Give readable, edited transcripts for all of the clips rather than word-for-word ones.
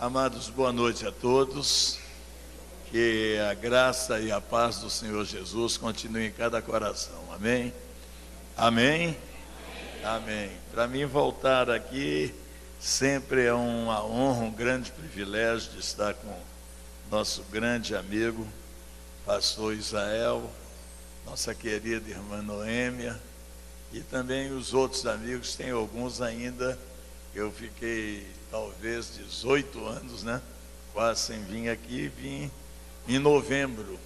Amados, boa noite a todos. Que a graça e a paz do Senhor Jesus continue em cada coração. Amém? Amém? Amém. Para mim voltar aqui sempre é uma honra, um grande privilégio de estar com nosso grande amigo, pastor Israel, nossa querida irmã Noêmia e também os outros amigos. Tem alguns ainda. Eu fiquei talvez 18 anos, né? Quase sem vir aqui, vim em novembro.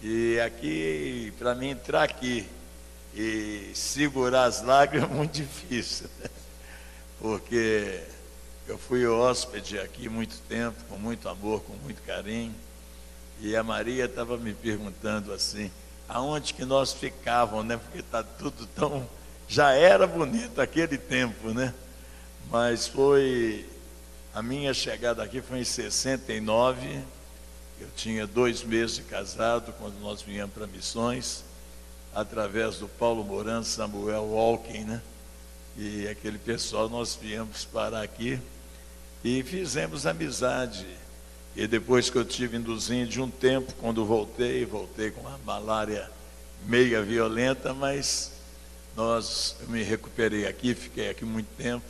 E aqui, para mim entrar aqui e segurar as lágrimas é muito difícil, né? Porque eu fui hóspede aqui muito tempo, com muito amor, com muito carinho. E a Maria estava me perguntando assim, aonde que nós ficávamos, né? Porque está tudo tão... Já era bonito aquele tempo, né? Mas a minha chegada aqui foi em 69, eu tinha 2 meses de casado quando nós viemos para Missões, através do Paulo Moran, Samuel Walking, né? E aquele pessoal, nós viemos parar aqui e fizemos amizade. E depois que eu tive nos Índios um tempo, quando voltei com a malária meia violenta, mas eu me recuperei aqui, fiquei aqui muito tempo.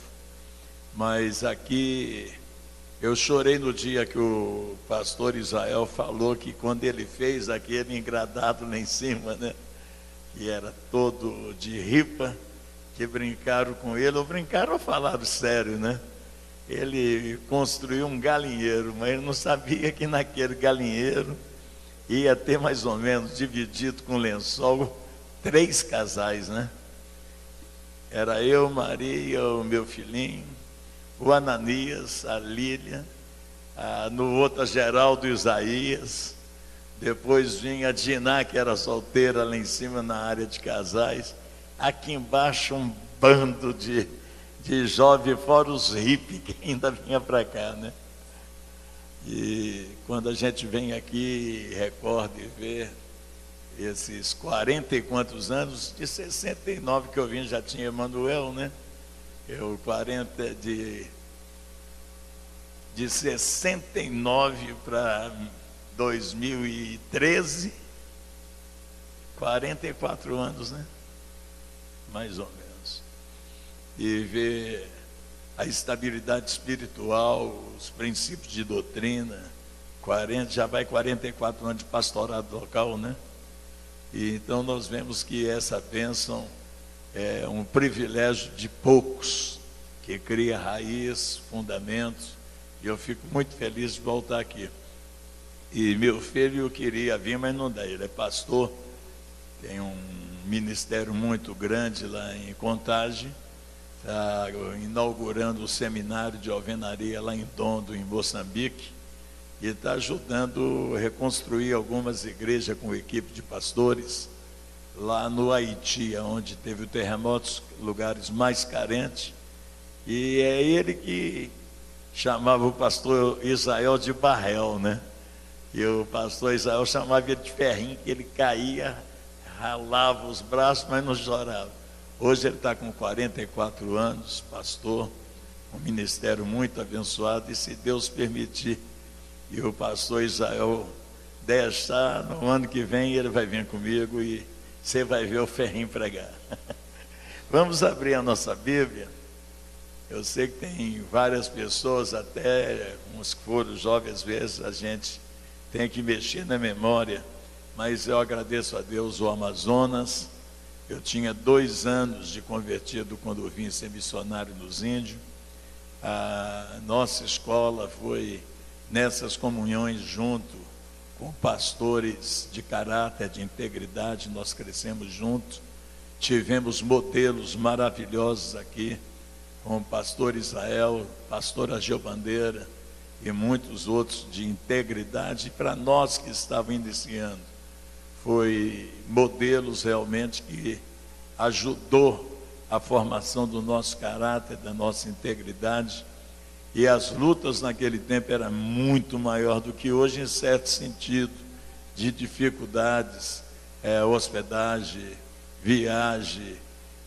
Mas aqui, eu chorei no dia que o pastor Israel falou que quando ele fez aquele engradado lá em cima, né? Que era todo de ripa, que brincaram com ele, ou brincaram ou falaram sério, né? Ele construiu um galinheiro, mas ele não sabia que naquele galinheiro ia ter mais ou menos, dividido com lençol, 3 casais, né? Era eu, Maria, o meu filhinho, o Ananias, a Lília, no outro a Geraldo e Isaías, depois vinha a Diná, que era solteira, lá em cima na área de casais, aqui embaixo um bando de jovens, fora os hippies que ainda vinha para cá, né? E quando a gente vem aqui, recorda e vê esses 40 e quantos anos, de 69 que eu vim, já tinha Emanuel, né? Eu 40 de 69 para 2013, 44 anos, né? Mais ou menos. E ver a estabilidade espiritual, os princípios de doutrina, já vai 44 anos de pastorado local, né? E então nós vemos que essa bênção é um privilégio de poucos, que cria raiz, fundamentos, e eu fico muito feliz de voltar aqui. E meu filho queria vir, mas não dá, ele é pastor, tem um ministério muito grande lá em Contagem, está inaugurando o seminário de alvenaria lá em Dondo, em Moçambique, e está ajudando a reconstruir algumas igrejas com equipe de pastores, lá no Haiti, onde teve o terremoto, lugares mais carentes, e é ele que chamava o pastor Israel de Barrel, né? E o pastor Israel chamava ele de ferrinho, que ele caía, ralava os braços, mas não chorava. Hoje ele está com 44 anos, pastor, um ministério muito abençoado, e se Deus permitir, e o pastor Israel deixar, no ano que vem ele vai vir comigo e você vai ver o ferrinho pregar. Vamos abrir a nossa Bíblia. Eu sei que tem várias pessoas, até uns que foram jovens, às vezes a gente tem que mexer na memória, mas eu agradeço a Deus o Amazonas. Eu tinha 2 anos de convertido quando eu vim ser missionário nos Índios. A nossa escola foi nessas comunhões junto com pastores de caráter, de integridade, nós crescemos juntos, tivemos modelos maravilhosos aqui, com o pastor Israel, pastor Ageu Bandeira e muitos outros de integridade. Para nós que estávamos iniciando, foi modelos realmente que ajudou a formação do nosso caráter, da nossa integridade. E as lutas naquele tempo eram muito maior do que hoje, em certo sentido, de dificuldades, hospedagem, viagem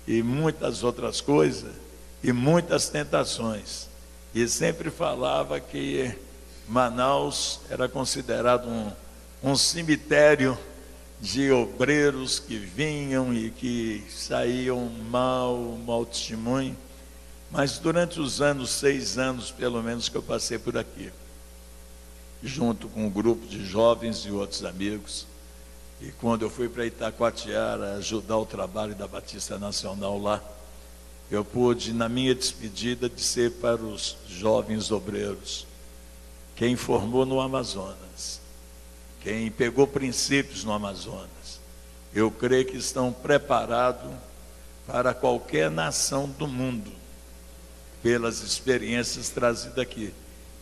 e muitas outras coisas, e muitas tentações. e sempre falava que Manaus era considerado um cemitério de obreiros que vinham e que saíam mau testemunho. Mas durante os anos, 6 anos pelo menos, que eu passei por aqui, junto com um grupo de jovens e outros amigos, e quando eu fui para Itacoatiara ajudar o trabalho da Batista Nacional lá, eu pude, na minha despedida, dizer para os jovens obreiros: quem formou no Amazonas, quem pegou princípios no Amazonas, eu creio que estão preparados para qualquer nação do mundo, pelas experiências trazidas aqui.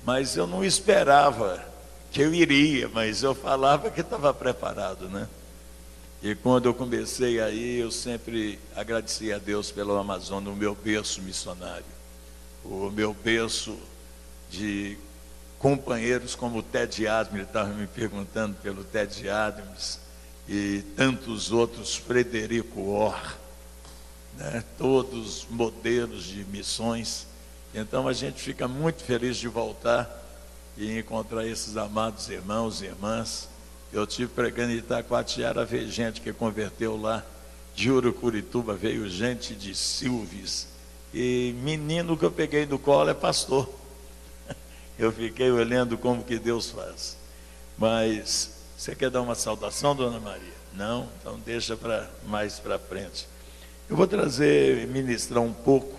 Mas eu não esperava que eu iria, mas eu falava que estava preparado, né? E quando eu comecei aí, eu sempre agradeci a Deus pelo Amazonas, o meu berço missionário, o meu berço de companheiros como o Ted Adams, ele estava me perguntando pelo Ted Adams, e tantos outros, Frederico Orr, né? Todos modelos de missões. Então a gente fica muito feliz de voltar e encontrar esses amados irmãos e irmãs. Eu tive pregando em Itacoatiara, veio gente que converteu lá, de Urucurituba veio gente de Silves, e menino que eu peguei no colo é pastor. Eu fiquei olhando como que Deus faz. Mas você quer dar uma saudação, dona Maria? Não? Então deixa mais para frente. Eu vou ministrar um pouco.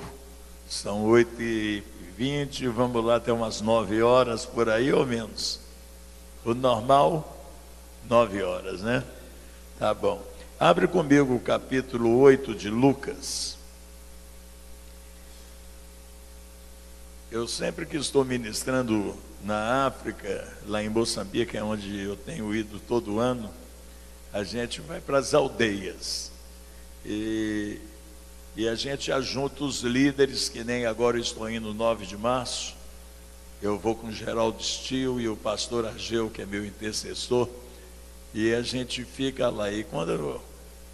São 8h20, vamos lá até umas 9 horas por aí ou menos. O normal, 9 horas, né? Tá bom. Abre comigo o capítulo 8 de Lucas. Eu sempre que estou ministrando na África, lá em Moçambique, é onde eu tenho ido todo ano, a gente vai para as aldeias. E a gente ajunta os líderes, que nem agora eu estou indo 9 de março. Eu vou com o Geraldo Stil e o pastor Ageu, que é meu intercessor, e a gente fica lá. E quando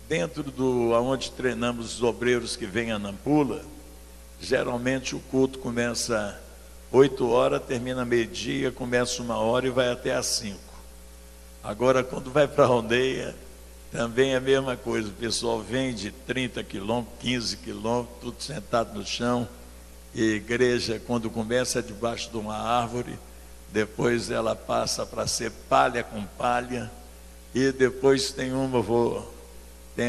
dentro onde treinamos os obreiros que vêm a Nampula, geralmente o culto começa 8 horas, termina meio-dia, começa 1 hora e vai até às 5. Agora, quando vai para a aldeia, também é a mesma coisa. O pessoal vem de 30 quilômetros, 15 quilômetros, tudo sentado no chão. E a igreja, quando começa, é debaixo de uma árvore, depois ela passa para ser palha com palha, e depois tem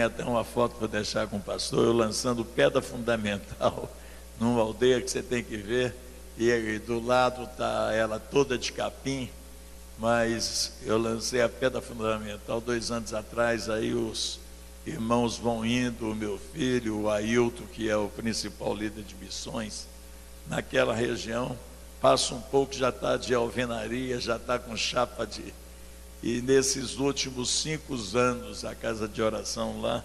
até uma foto para deixar com o pastor, eu lançando pedra fundamental, numa aldeia que você tem que ver, e do lado está ela toda de capim, mas eu lancei a pedra fundamental 2 anos atrás, aí os irmãos vão indo, o meu filho, o Ailton, que é o principal líder de missões, naquela região, passa um pouco, já está de alvenaria, já está com chapa de... E nesses últimos 5 anos, a casa de oração lá,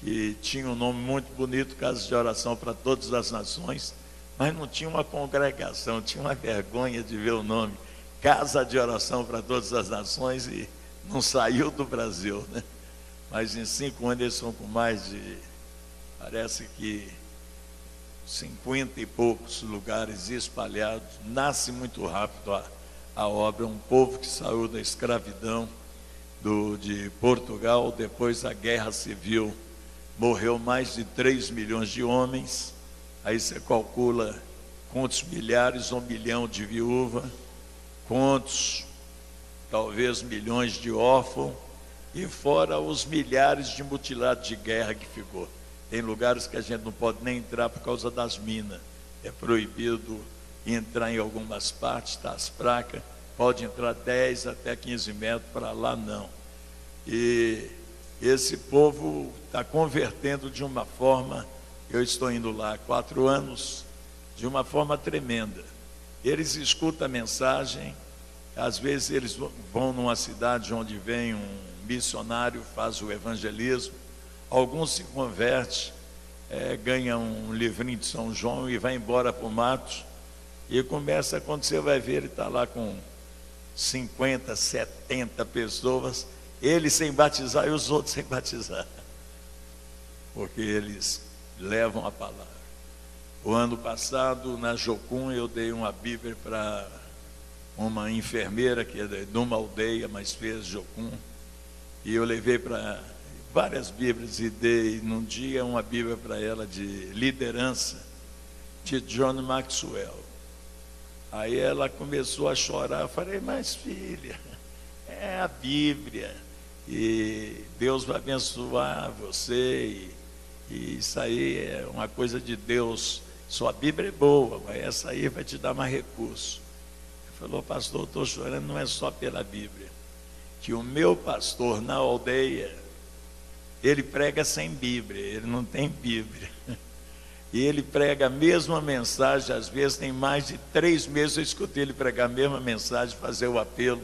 que tinha um nome muito bonito, Casa de Oração para Todas as Nações, mas não tinha uma congregação, tinha uma vergonha de ver o nome, Casa de Oração para Todas as Nações, e não saiu do Brasil, né? Mas em 5 anos eles são com mais de, parece que 50 e poucos lugares espalhados. Nasce muito rápido a obra, um povo que saiu da escravidão de Portugal, depois da guerra civil, morreu mais de 3 milhões de homens, aí você calcula quantos milhares, 1 milhão de viúvas, quantos, talvez milhões de órfãos, e fora os milhares de mutilados de guerra que ficou. Tem lugares que a gente não pode nem entrar por causa das minas, é proibido entrar em algumas partes, tá, as placas, pode entrar 10 até 15 metros, para lá não. E esse povo está convertendo de uma forma, eu estou indo lá há 4 anos, de uma forma tremenda. Eles escutam a mensagem, às vezes eles vão numa cidade onde vem um missionário, faz o evangelismo, alguns se convertem, ganham um livrinho de São João e vai embora para o mato, e começa, quando você vai ver, ele está lá com 50, 70 pessoas, ele sem batizar e os outros sem batizar, porque eles levam a palavra. O ano passado, na Jocum, eu dei uma Bíblia para uma enfermeira que é de uma aldeia, mas fez Jocum. E eu levei para várias Bíblias e dei, num dia, uma Bíblia para ela de liderança, de John Maxwell. Aí ela começou a chorar. Eu falei, mas filha, é a Bíblia. E Deus vai abençoar você. E isso aí é uma coisa de Deus. Sua Bíblia é boa, mas essa aí vai te dar mais recurso. Ele falou, pastor, eu estou chorando, não é só pela Bíblia. Que o meu pastor na aldeia, ele prega sem Bíblia, ele não tem Bíblia. E ele prega a mesma mensagem, às vezes tem mais de 3 meses eu escutei ele pregar a mesma mensagem, fazer o apelo,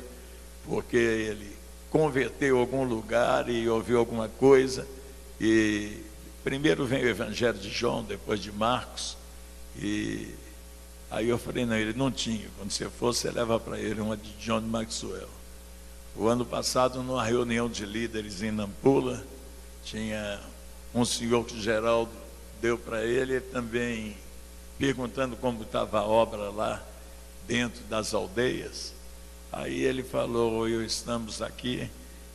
porque ele converteu algum lugar e ouviu alguma coisa. E primeiro vem o Evangelho de João, depois de Marcos. E aí eu falei, não, ele não tinha. Quando você for, você leva para ele uma de John Maxwell. O ano passado, numa reunião de líderes em Nampula, tinha um senhor que o Geraldo deu para ele também, perguntando como estava a obra lá dentro das aldeias. Aí ele falou, estamos aqui,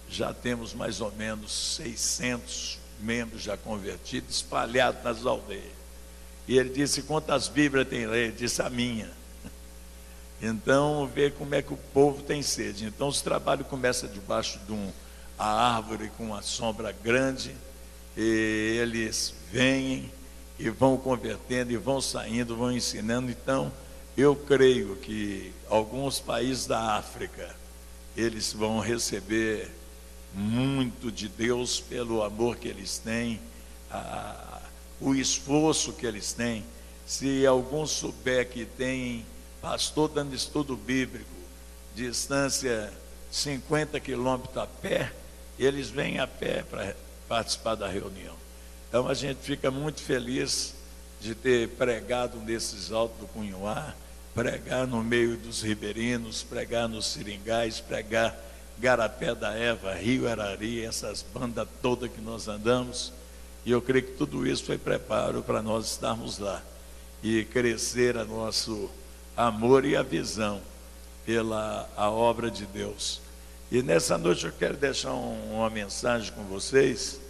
já temos mais ou menos 600 membros já convertidos, espalhados nas aldeias. E ele disse, quantas Bíblias tem lá? Ele disse, a minha. Então, vê como é que o povo tem sede. Então, os trabalhos começam debaixo de uma árvore com uma sombra grande, e eles vêm e vão convertendo, e vão saindo, vão ensinando. Então, eu creio que alguns países da África, eles vão receber muito de Deus pelo amor que eles têm, o esforço que eles têm. Se algum souber que tem pastor dando estudo bíblico, distância 50 quilômetros a pé, eles vêm a pé para participar da reunião. Então a gente fica muito feliz de ter pregado nesses altos do Cunhuá, pregar no meio dos ribeirinhos, pregar nos seringais, pregar Garapé da Eva, Rio Arari, essas bandas todas que nós andamos. E eu creio que tudo isso foi preparo para nós estarmos lá e crescer a nosso amor e a visão pela a obra de Deus. E nessa noite eu quero deixar uma mensagem com vocês,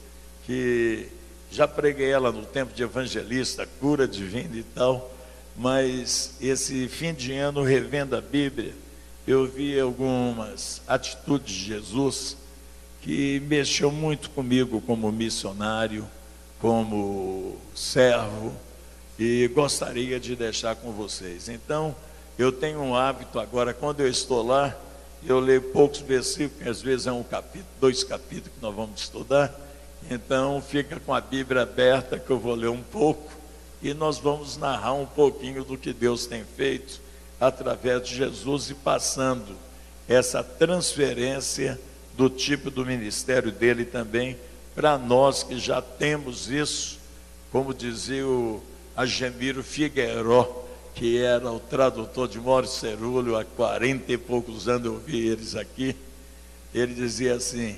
que já preguei ela no tempo de evangelista, cura divina e tal, mas esse fim de ano, revendo a Bíblia, eu vi algumas atitudes de Jesus que mexeu muito comigo como missionário, como servo, e gostaria de deixar com vocês. Então, eu tenho um hábito agora, quando eu estou lá, eu leio poucos versículos, às vezes é um capítulo, 2 capítulos que nós vamos estudar. Então, fica com a Bíblia aberta, que eu vou ler um pouco, e nós vamos narrar um pouquinho do que Deus tem feito através de Jesus, e passando essa transferência do tipo do ministério dele também, para nós que já temos isso, como dizia o Agemiro Figueiró, que era o tradutor de Maurício Cerulho, há 40 e poucos anos eu vi eles aqui. Ele dizia assim: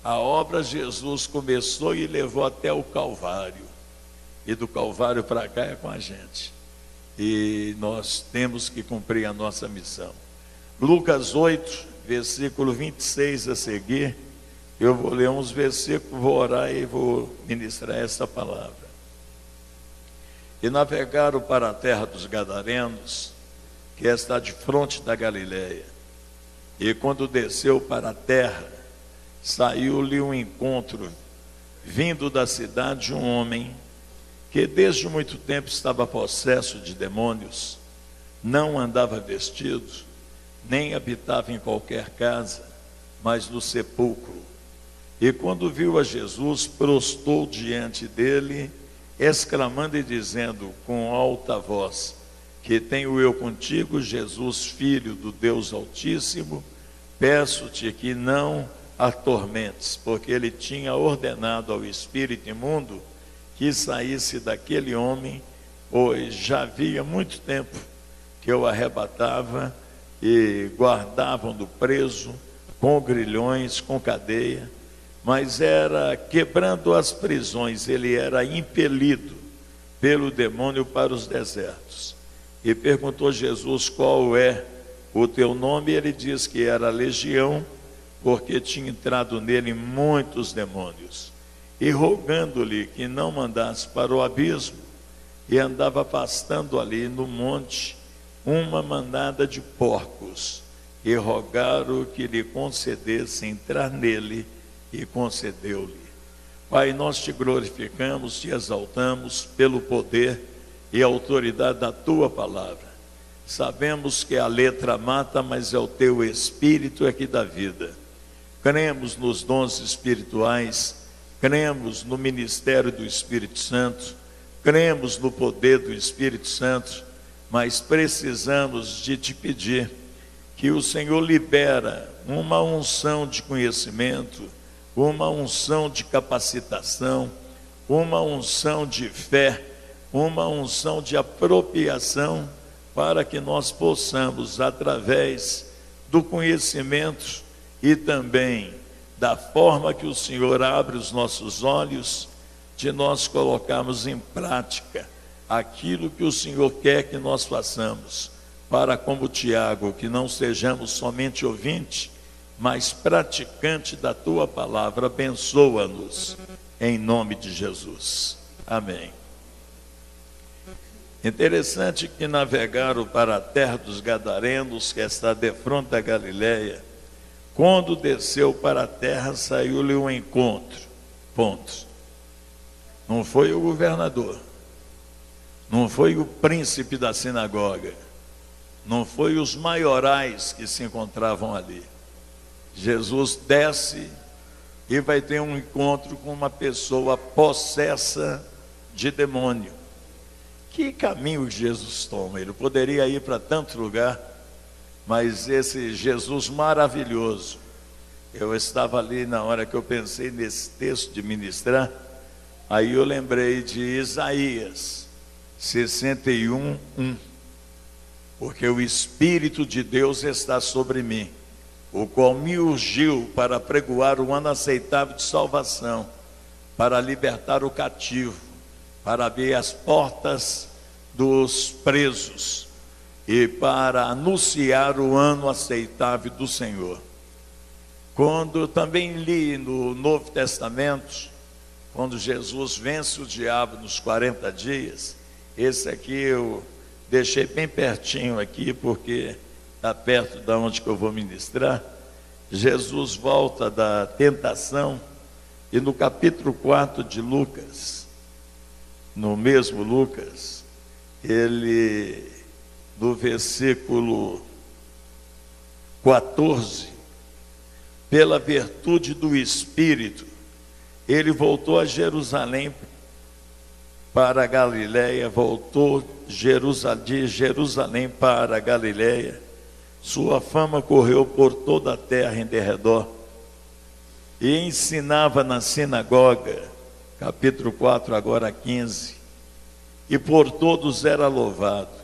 a obra Jesus começou e levou até o Calvário, e do Calvário para cá é com a gente, e nós temos que cumprir a nossa missão. Lucas 8, versículo 26 a seguir. Eu vou ler uns versículos, vou orar e vou ministrar essa palavra. E navegaram para a terra dos Gadarenos, que está de fronte da Galileia. E quando desceu para a terra, saiu-lhe um encontro, vindo da cidade, um homem que desde muito tempo estava possesso de demônios, não andava vestido, nem habitava em qualquer casa, mas no sepulcro. E quando viu a Jesus, prostou diante dele, exclamando e dizendo com alta voz: que tenho eu contigo, Jesus, Filho do Deus Altíssimo, peço-te que não atormentes, porque ele tinha ordenado ao espírito imundo que saísse daquele homem, pois já havia muito tempo que eu arrebatava e guardavam-no preso, com grilhões, com cadeia, mas era quebrando as prisões, ele era impelido pelo demônio para os desertos. E perguntou Jesus: qual é o teu nome? Ele diz que era Legião, porque tinha entrado nele muitos demônios. E rogando-lhe que não mandasse para o abismo, e andava pastando ali no monte uma manada de porcos, e rogaram que lhe concedesse entrar nele, e concedeu-lhe. Pai, nós te glorificamos, te exaltamos pelo poder e autoridade da tua palavra. Sabemos que a letra mata, mas é o teu Espírito que dá vida. Cremos nos dons espirituais, cremos no ministério do Espírito Santo, cremos no poder do Espírito Santo, mas precisamos de te pedir que o Senhor libera uma unção de conhecimento, uma unção de capacitação, uma unção de fé, uma unção de apropriação, para que nós possamos, através do conhecimento e também da forma que o Senhor abre os nossos olhos, de nós colocarmos em prática aquilo que o Senhor quer que nós façamos, para, como Tiago, que não sejamos somente ouvintes, mas praticante da tua palavra. Abençoa-nos, em nome de Jesus. Amém. Interessante que navegaram para a terra dos Gadarenos, que está defronte da Galileia. Quando desceu para a terra, saiu-lhe um encontro. Ponto. Não foi o governador, não foi o príncipe da sinagoga, não foi os maiorais que se encontravam ali. Jesus desce e vai ter um encontro com uma pessoa possessa de demônio. Que caminho Jesus toma? Ele poderia ir para tanto lugar, mas esse Jesus maravilhoso, eu estava ali na hora que eu pensei nesse texto de ministrar, aí eu lembrei de Isaías 61:1, porque o Espírito de Deus está sobre mim, o qual me ungiu para pregoar o ano aceitável de salvação, para libertar o cativo, para abrir as portas dos presos e para anunciar o ano aceitável do Senhor. Quando eu também li no Novo Testamento, quando Jesus vence o diabo nos 40 dias, esse aqui eu deixei bem pertinho aqui, porque está perto de onde que eu vou ministrar. Jesus volta da tentação, e no capítulo 4 de Lucas, no mesmo Lucas, ele, no versículo 14, pela virtude do Espírito, ele voltou a Jerusalém para a Galileia, voltou de Jerusalém para a Galileia. Sua fama correu por toda a terra em derredor, e ensinava na sinagoga, capítulo 4, agora 15, e por todos era louvado.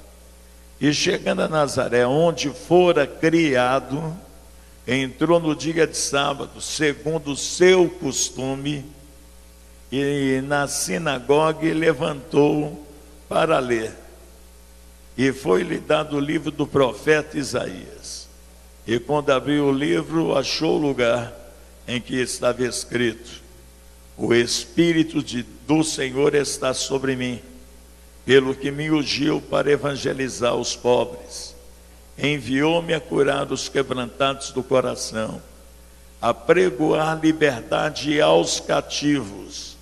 E chegando a Nazaré, onde fora criado, entrou no dia de sábado, segundo o seu costume, e na sinagoga levantou para ler. E foi-lhe dado o livro do profeta Isaías. E quando abriu o livro, achou o lugar em que estava escrito: o Espírito do Senhor está sobre mim, pelo que me ungiu para evangelizar os pobres. Enviou-me a curar os quebrantados do coração, a pregoar liberdade aos cativos,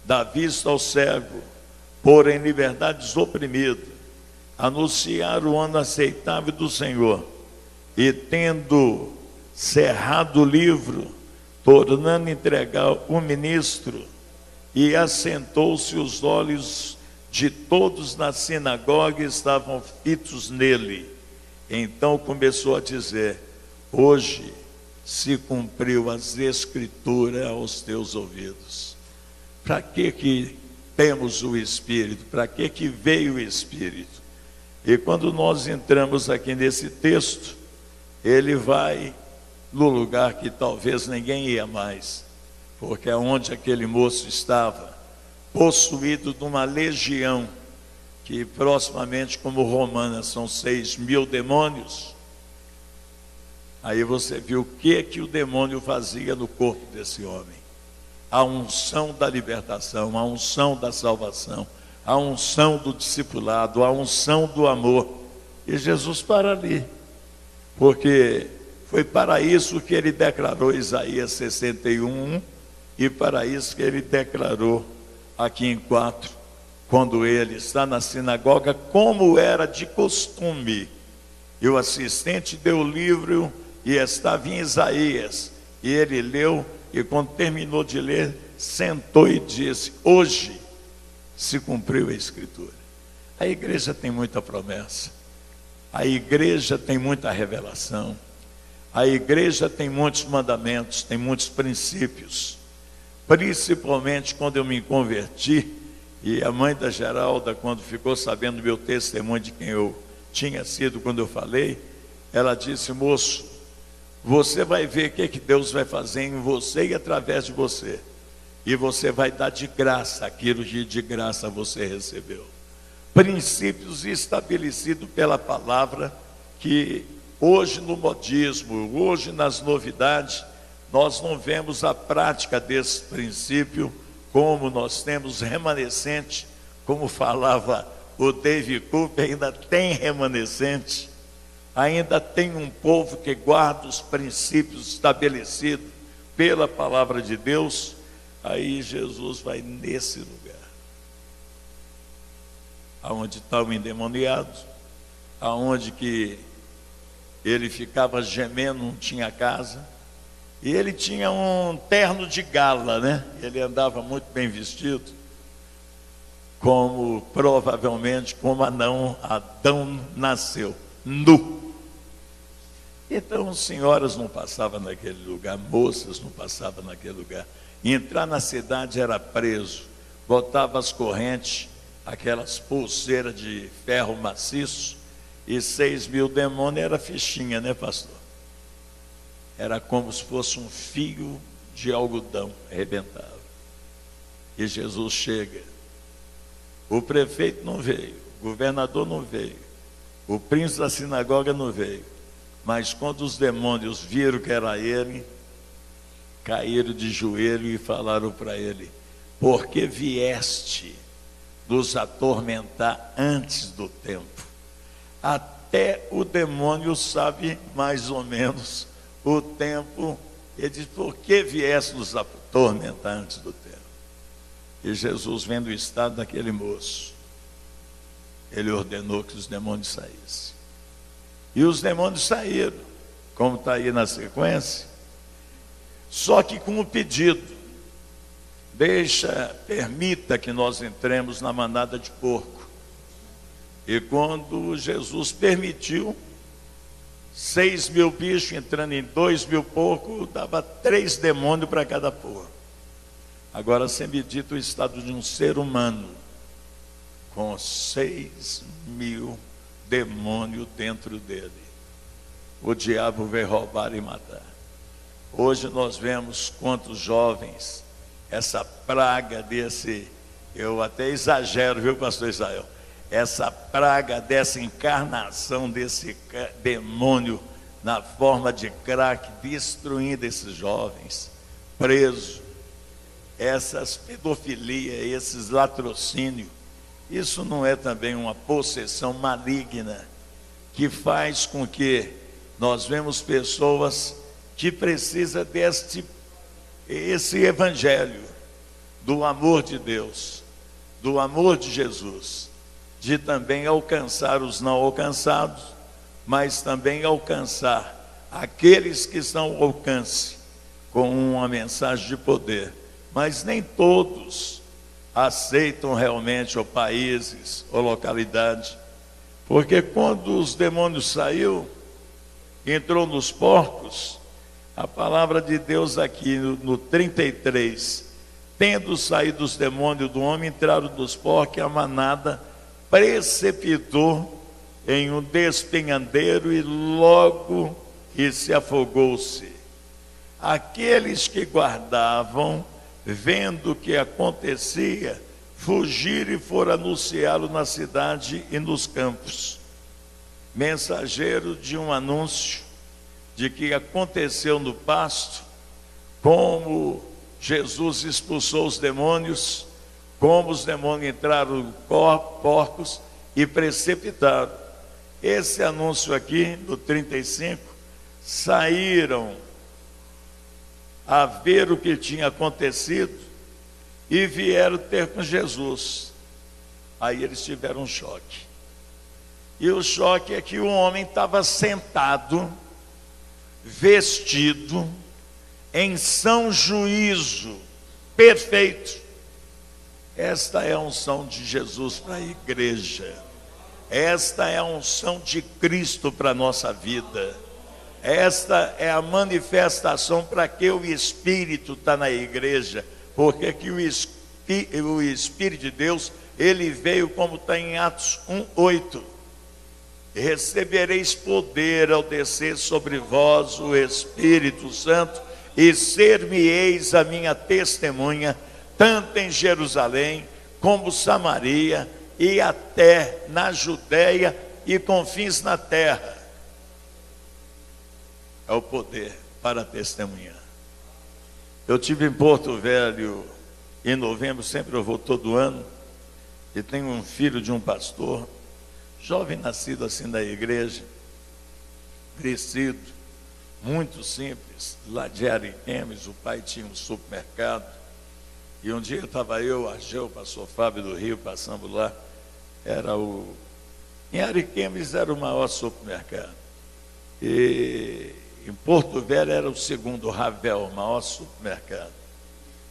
dar vista ao cego, pôr em liberdade os oprimidos, anunciar o ano aceitável do Senhor. E tendo cerrado o livro, tornando a entregar o ministro, e assentou-se, os olhos de todos na sinagoga estavam fitos nele. Então começou a dizer: hoje se cumpriu as Escrituras aos teus ouvidos. Para que temos o Espírito? Para que veio o Espírito? E quando nós entramos aqui nesse texto, ele vai no lugar que talvez ninguém ia mais, porque é onde aquele moço estava, possuído de uma legião. que proximamente, como Romanas, são 6.000 demônios. Aí você viu o que o demônio fazia no corpo desse homem. A unção da libertação, a unção da salvação, a unção do discipulado, a unção do amor. E Jesus para ali, porque foi para isso que ele declarou Isaías 61, e para isso que ele declarou aqui em 4, quando ele está na sinagoga, como era de costume. E o assistente deu o livro e estava em Isaías, e ele leu, e quando terminou de ler, sentou e disse: hoje se cumpriu a Escritura. A igreja tem muita promessa, a igreja tem muita revelação, a igreja tem muitos mandamentos, tem muitos princípios. Principalmente quando eu me converti, e a mãe da Geralda, quando ficou sabendo do meu testemunho de quem eu tinha sido quando eu falei, ela disse: moço, você vai ver o que Deus vai fazer em você e através de você, e você vai dar de graça aquilo que de graça você recebeu. Princípios estabelecidos pela palavra, que hoje no modismo, hoje nas novidades, nós não vemos a prática desse princípio, como nós temos remanescente, como falava o David Cooper, ainda tem remanescente, ainda tem um povo que guarda os princípios estabelecidos pela palavra de Deus. Aí Jesus vai nesse lugar, aonde está o endemoniado, aonde que ele ficava gemendo, não tinha casa, e ele tinha um terno de gala, né? Ele andava muito bem vestido, como provavelmente como Adão nasceu, nu. Então senhoras não passavam naquele lugar, moças não passavam naquele lugar. Entrar na cidade era preso, botava as correntes, aquelas pulseiras de ferro maciço, e 6.000 demônios era fichinha, né, pastor? Era como se fosse um fio de algodão, arrebentava. E Jesus chega. O prefeito não veio, o governador não veio, o príncipe da sinagoga não veio. Mas quando os demônios viram que era ele, caíram de joelho e falaram para ele: por que vieste nos atormentar antes do tempo? Até o demônio sabe mais ou menos o tempo. Ele diz: por que vieste nos atormentar antes do tempo? E Jesus, vendo o estado daquele moço, ele ordenou que os demônios saíssem. E os demônios saíram, como está aí na sequência, só que com o pedido: permita que nós entremos na manada de porco. E quando Jesus permitiu, 6.000 bichos entrando em 2.000 porcos, dava 3 demônios para cada porco. Agora, você medita o estado de um ser humano com 6.000 demônios dentro dele. O diabo veio roubar e matar. Hoje nós vemos quantos jovens, essa praga desse, eu até exagero, viu, pastor Israel? Essa praga dessa encarnação desse demônio na forma de crack, destruindo esses jovens, presos, essas pedofilia, esses latrocínios. Isso não é também uma possessão maligna, que faz com que nós vemos pessoas que precisam esse evangelho, do amor de Deus, do amor de Jesus, de também alcançar os não alcançados, mas também alcançar aqueles que estão ao alcance com uma mensagem de poder. Mas nem todos aceitam realmente, ou países, ou localidade, porque quando os demônios saiu, entrou nos porcos, a palavra de Deus aqui no 33, tendo saído os demônios do homem, entraram nos porcos, e a manada precipitou em um despenhadeiro e logo se afogou-se. Aqueles que guardavam, vendo o que acontecia, fugiram e foram anunciá-lo na cidade e nos campos. Mensageiro de um anúncio de que aconteceu no pasto, como Jesus expulsou os demônios, como os demônios entraram no porcos e precipitaram. Esse anúncio aqui, do 35, saíram a ver o que tinha acontecido e vieram ter com Jesus. Aí eles tiveram um choque. E o choque é que o homem estava sentado, vestido, em são juízo, perfeito. Esta é a unção de Jesus para a igreja. Esta é a unção de Cristo para a nossa vida. Esta é a manifestação para que o Espírito está na igreja. Porque que o Espírito de Deus, ele veio como está em Atos 1:8. Recebereis poder ao descer sobre vós o Espírito Santo, e ser-me-eis a minha testemunha, tanto em Jerusalém, como Samaria, e até na Judéia e confins na terra. É o poder para testemunhar. Eu tive em Porto Velho em novembro, sempre eu vou todo ano, e tenho um filho de um pastor, jovem nascido assim da igreja, crescido, muito simples, lá de Ariquemes. O pai tinha um supermercado, e um dia estava eu, Ageu, o pastor Fábio do Rio, passando lá, em Ariquemes era o maior supermercado, e em Porto Velho era o segundo, Ravel, o maior supermercado.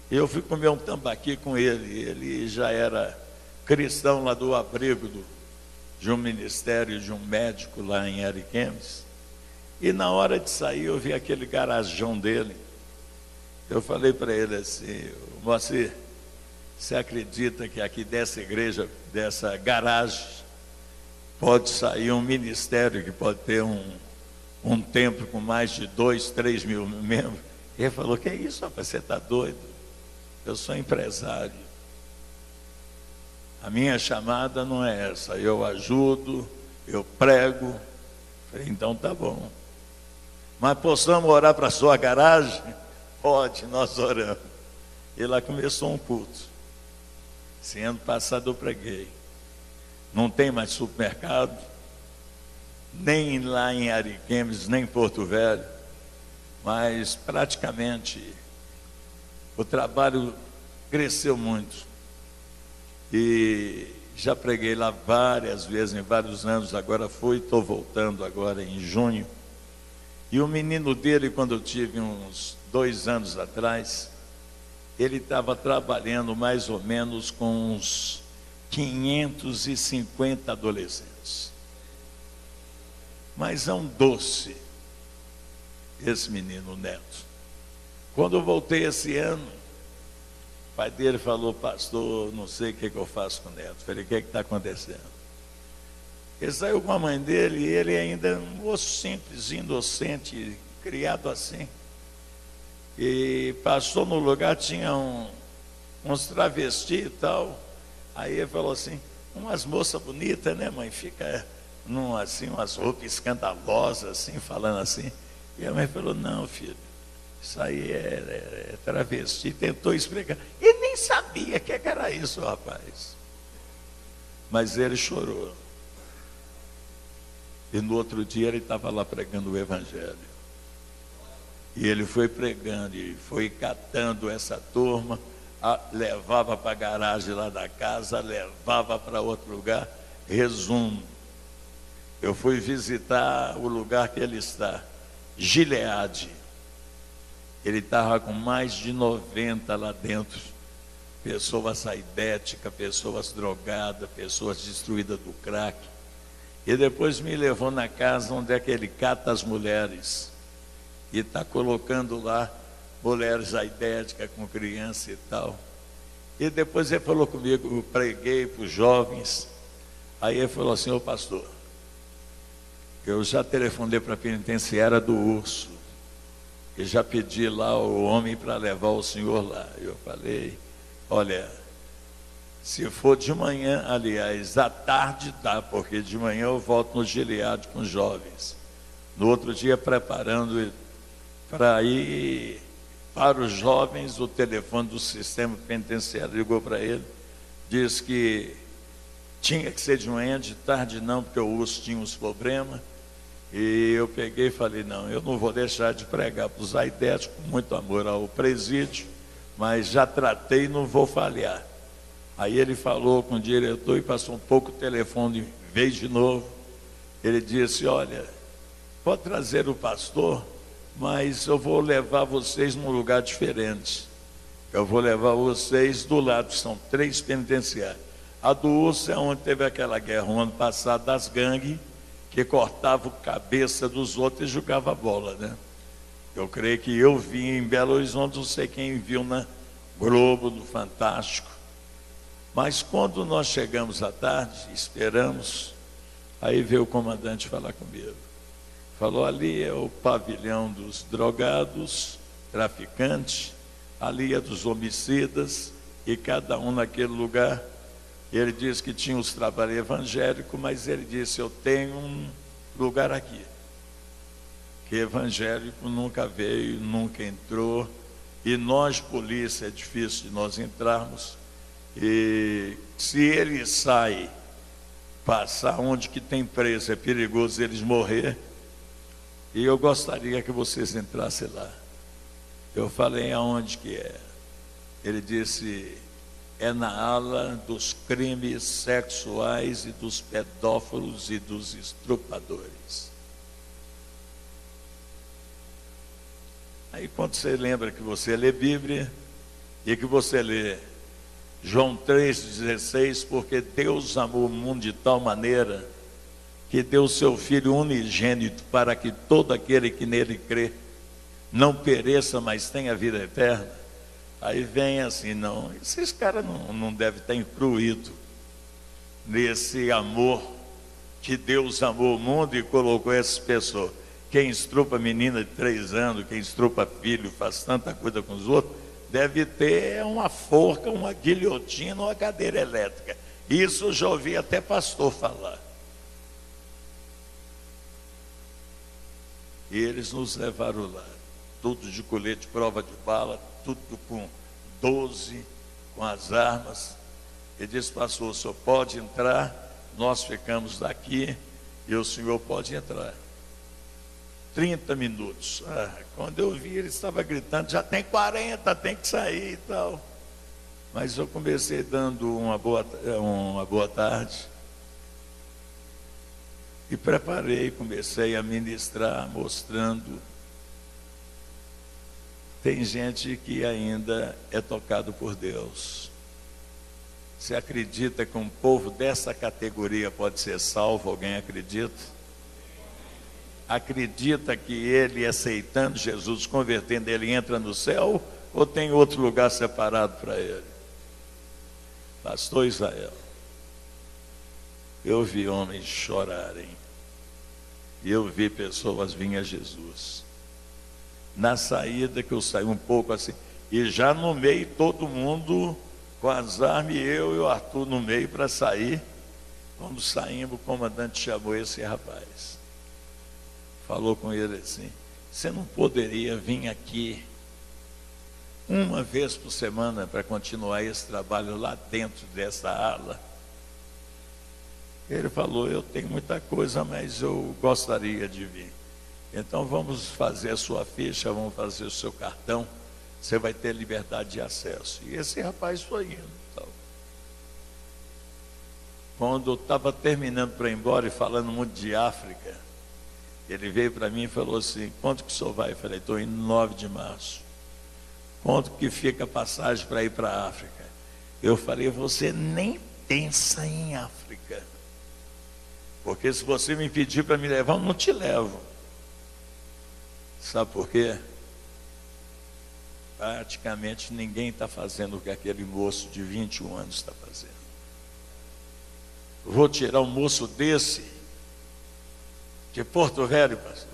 E eu fui comer um tambaqui com ele já era cristão lá do abrigo de um ministério, de um médico lá em Ariquemes. E na hora de sair eu vi aquele garajão dele. Eu falei para ele assim: Moacir, você acredita que aqui dessa igreja, dessa garagem, pode sair um ministério que pode ter um templo com mais de 2, 3 mil membros? E ele falou: que é isso, rapaz, você está doido? Eu sou empresário. A minha chamada não é essa. Eu ajudo, eu prego. Falei: então tá bom. Mas possamos orar para a sua garagem? Pode, nós oramos. E lá começou um culto. Esse ano passado eu preguei. Não tem mais supermercado, nem lá em Ariquemes, nem em Porto Velho, mas praticamente o trabalho cresceu muito. E já preguei lá várias vezes, em vários anos. Agora estou voltando agora em junho. E o menino dele, quando eu tive uns 2 anos atrás, ele estava trabalhando mais ou menos com uns 550 adolescentes. Mas é um doce, esse menino Neto. Quando eu voltei esse ano, o pai dele falou: pastor, não sei o que eu faço com o Neto. Falei: o que está acontecendo? Ele saiu com a mãe dele, e ele ainda é um moço simples, inocente, criado assim. E passou no lugar, tinha uns travestis e tal. Aí ele falou assim: umas moças bonitas, né, mãe? Fica assim, umas roupas escandalosas, assim, falando assim. E a mãe falou: não, filho, isso aí é travesti. Tentou explicar. Ele nem sabia o que era isso, rapaz. Mas ele chorou. E no outro dia ele estava lá pregando o Evangelho. E ele foi pregando e foi catando essa turma, levava para a garagem lá da casa, levava para outro lugar. Resumo: eu fui visitar o lugar que ele está, Gileade. Ele estava com mais de 90 lá dentro. Pessoas aidéticas, pessoas drogadas, pessoas destruídas do crack. E depois me levou na casa onde é que ele cata as mulheres. E está colocando lá mulheres aidéticas com criança e tal. E depois ele falou comigo, eu preguei para os jovens. Aí ele falou assim: ô pastor, eu já telefonei para a penitenciária do Urso. E já pedi lá o homem para levar o senhor lá. Eu falei: olha, Se for de manhã, aliás, à tarde dá, porque de manhã eu volto no Gileade com os jovens. No outro dia, preparando para ir para os jovens, o telefone do sistema penitenciário ligou para ele, disse que tinha que ser de manhã, de tarde não, porque o urso tinha uns problemas. E eu peguei e falei, não, eu não vou deixar de pregar para os aidéticos, com muito amor ao presídio, mas já tratei e não vou falhar. Aí ele falou com o diretor e passou um pouco o telefone, veio de novo. Ele disse, olha, pode trazer o pastor, mas eu vou levar vocês num lugar diferente. Eu vou levar vocês do lado, são 3 penitenciários. A do urso é onde teve aquela guerra o ano passado das gangues, que cortava a cabeça dos outros e jogava bola, né? Eu creio que eu vi em Belo Horizonte, não sei quem viu na Globo, no Fantástico. Mas quando nós chegamos à tarde, esperamos, aí veio o comandante falar comigo. Falou, ali é o pavilhão dos drogados, traficantes, ali é dos homicidas, e cada um naquele lugar. Ele disse que tinha os trabalhos evangélicos, mas ele disse, eu tenho um lugar aqui, que evangélico nunca veio, nunca entrou, e nós, polícia, é difícil de nós entrarmos, e se ele sai, passar onde que tem preso, é perigoso eles morrer, e eu gostaria que vocês entrassem lá. Eu falei, aonde que é? Ele disse, é na ala dos crimes sexuais e dos pedófilos e dos estrupadores. Aí quando você lembra que você lê Bíblia e que você lê João 3,16, porque Deus amou o mundo de tal maneira que deu o seu Filho unigênito para que todo aquele que nele crê não pereça, mas tenha vida eterna. Aí vem assim, não, esses caras não devem estar incluídos nesse amor que Deus amou o mundo e colocou essas pessoas. Quem estrupa menina de 3 anos, quem estrupa filho, faz tanta coisa com os outros, deve ter uma forca, uma guilhotina, uma cadeira elétrica. Isso eu já ouvi até pastor falar. E eles nos levaram lá, tudo de colete, prova de bala, tudo com 12, com as armas. Ele disse, pastor, o senhor pode entrar, nós ficamos daqui e o senhor pode entrar. 30 minutos. Quando eu vi, ele estava gritando, já tem 40, tem que sair e tal. Mas eu comecei dando uma boa tarde. E preparei, comecei a ministrar, mostrando. Tem gente que ainda é tocado por Deus. Você acredita que um povo dessa categoria pode ser salvo? Alguém acredita? Acredita que ele, aceitando Jesus, convertendo, ele entra no céu? Ou tem outro lugar separado para ele? Pastor Israel, eu vi homens chorarem. E eu vi pessoas virem a Jesus. Na saída que eu saí um pouco assim, e já no meio todo mundo com as armas, e eu e o Arthur no meio para sair. Quando saímos, o comandante chamou esse rapaz. Falou com ele assim, você não poderia vir aqui uma vez por semana para continuar esse trabalho lá dentro dessa ala? Ele falou, eu tenho muita coisa, mas eu gostaria de vir. Então vamos fazer a sua ficha, vamos fazer o seu cartão, você vai ter liberdade de acesso. E esse rapaz foi indo. Então. Quando eu estava terminando para ir embora e falando muito de África, ele veio para mim e falou assim, quanto que o senhor vai? Eu falei, estou indo 9 de março. Quanto que fica a passagem para ir para a África? Eu falei, você nem pensa em África. Porque se você me pedir para me levar, eu não te levo. Sabe por quê? Praticamente ninguém está fazendo o que aquele moço de 21 anos está fazendo. Vou tirar um moço desse de Porto Velho, pastor.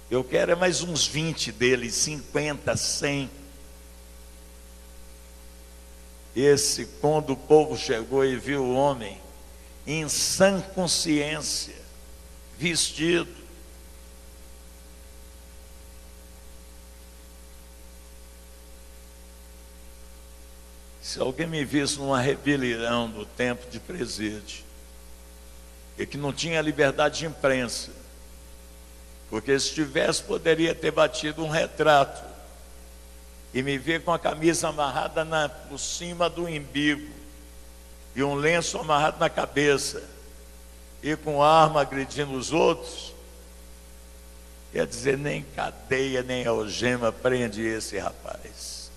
Eu quero é mais uns 20 deles, 50, 100. Quando o povo chegou e viu o homem em sã consciência, vestido, se alguém me visse numa rebelião do tempo de presídio, e que não tinha liberdade de imprensa, porque se tivesse, poderia ter batido um retrato, e me ver com a camisa amarrada por cima do umbigo, e um lenço amarrado na cabeça, e com arma agredindo os outros, quer dizer, nem cadeia, nem algema prende esse rapaz.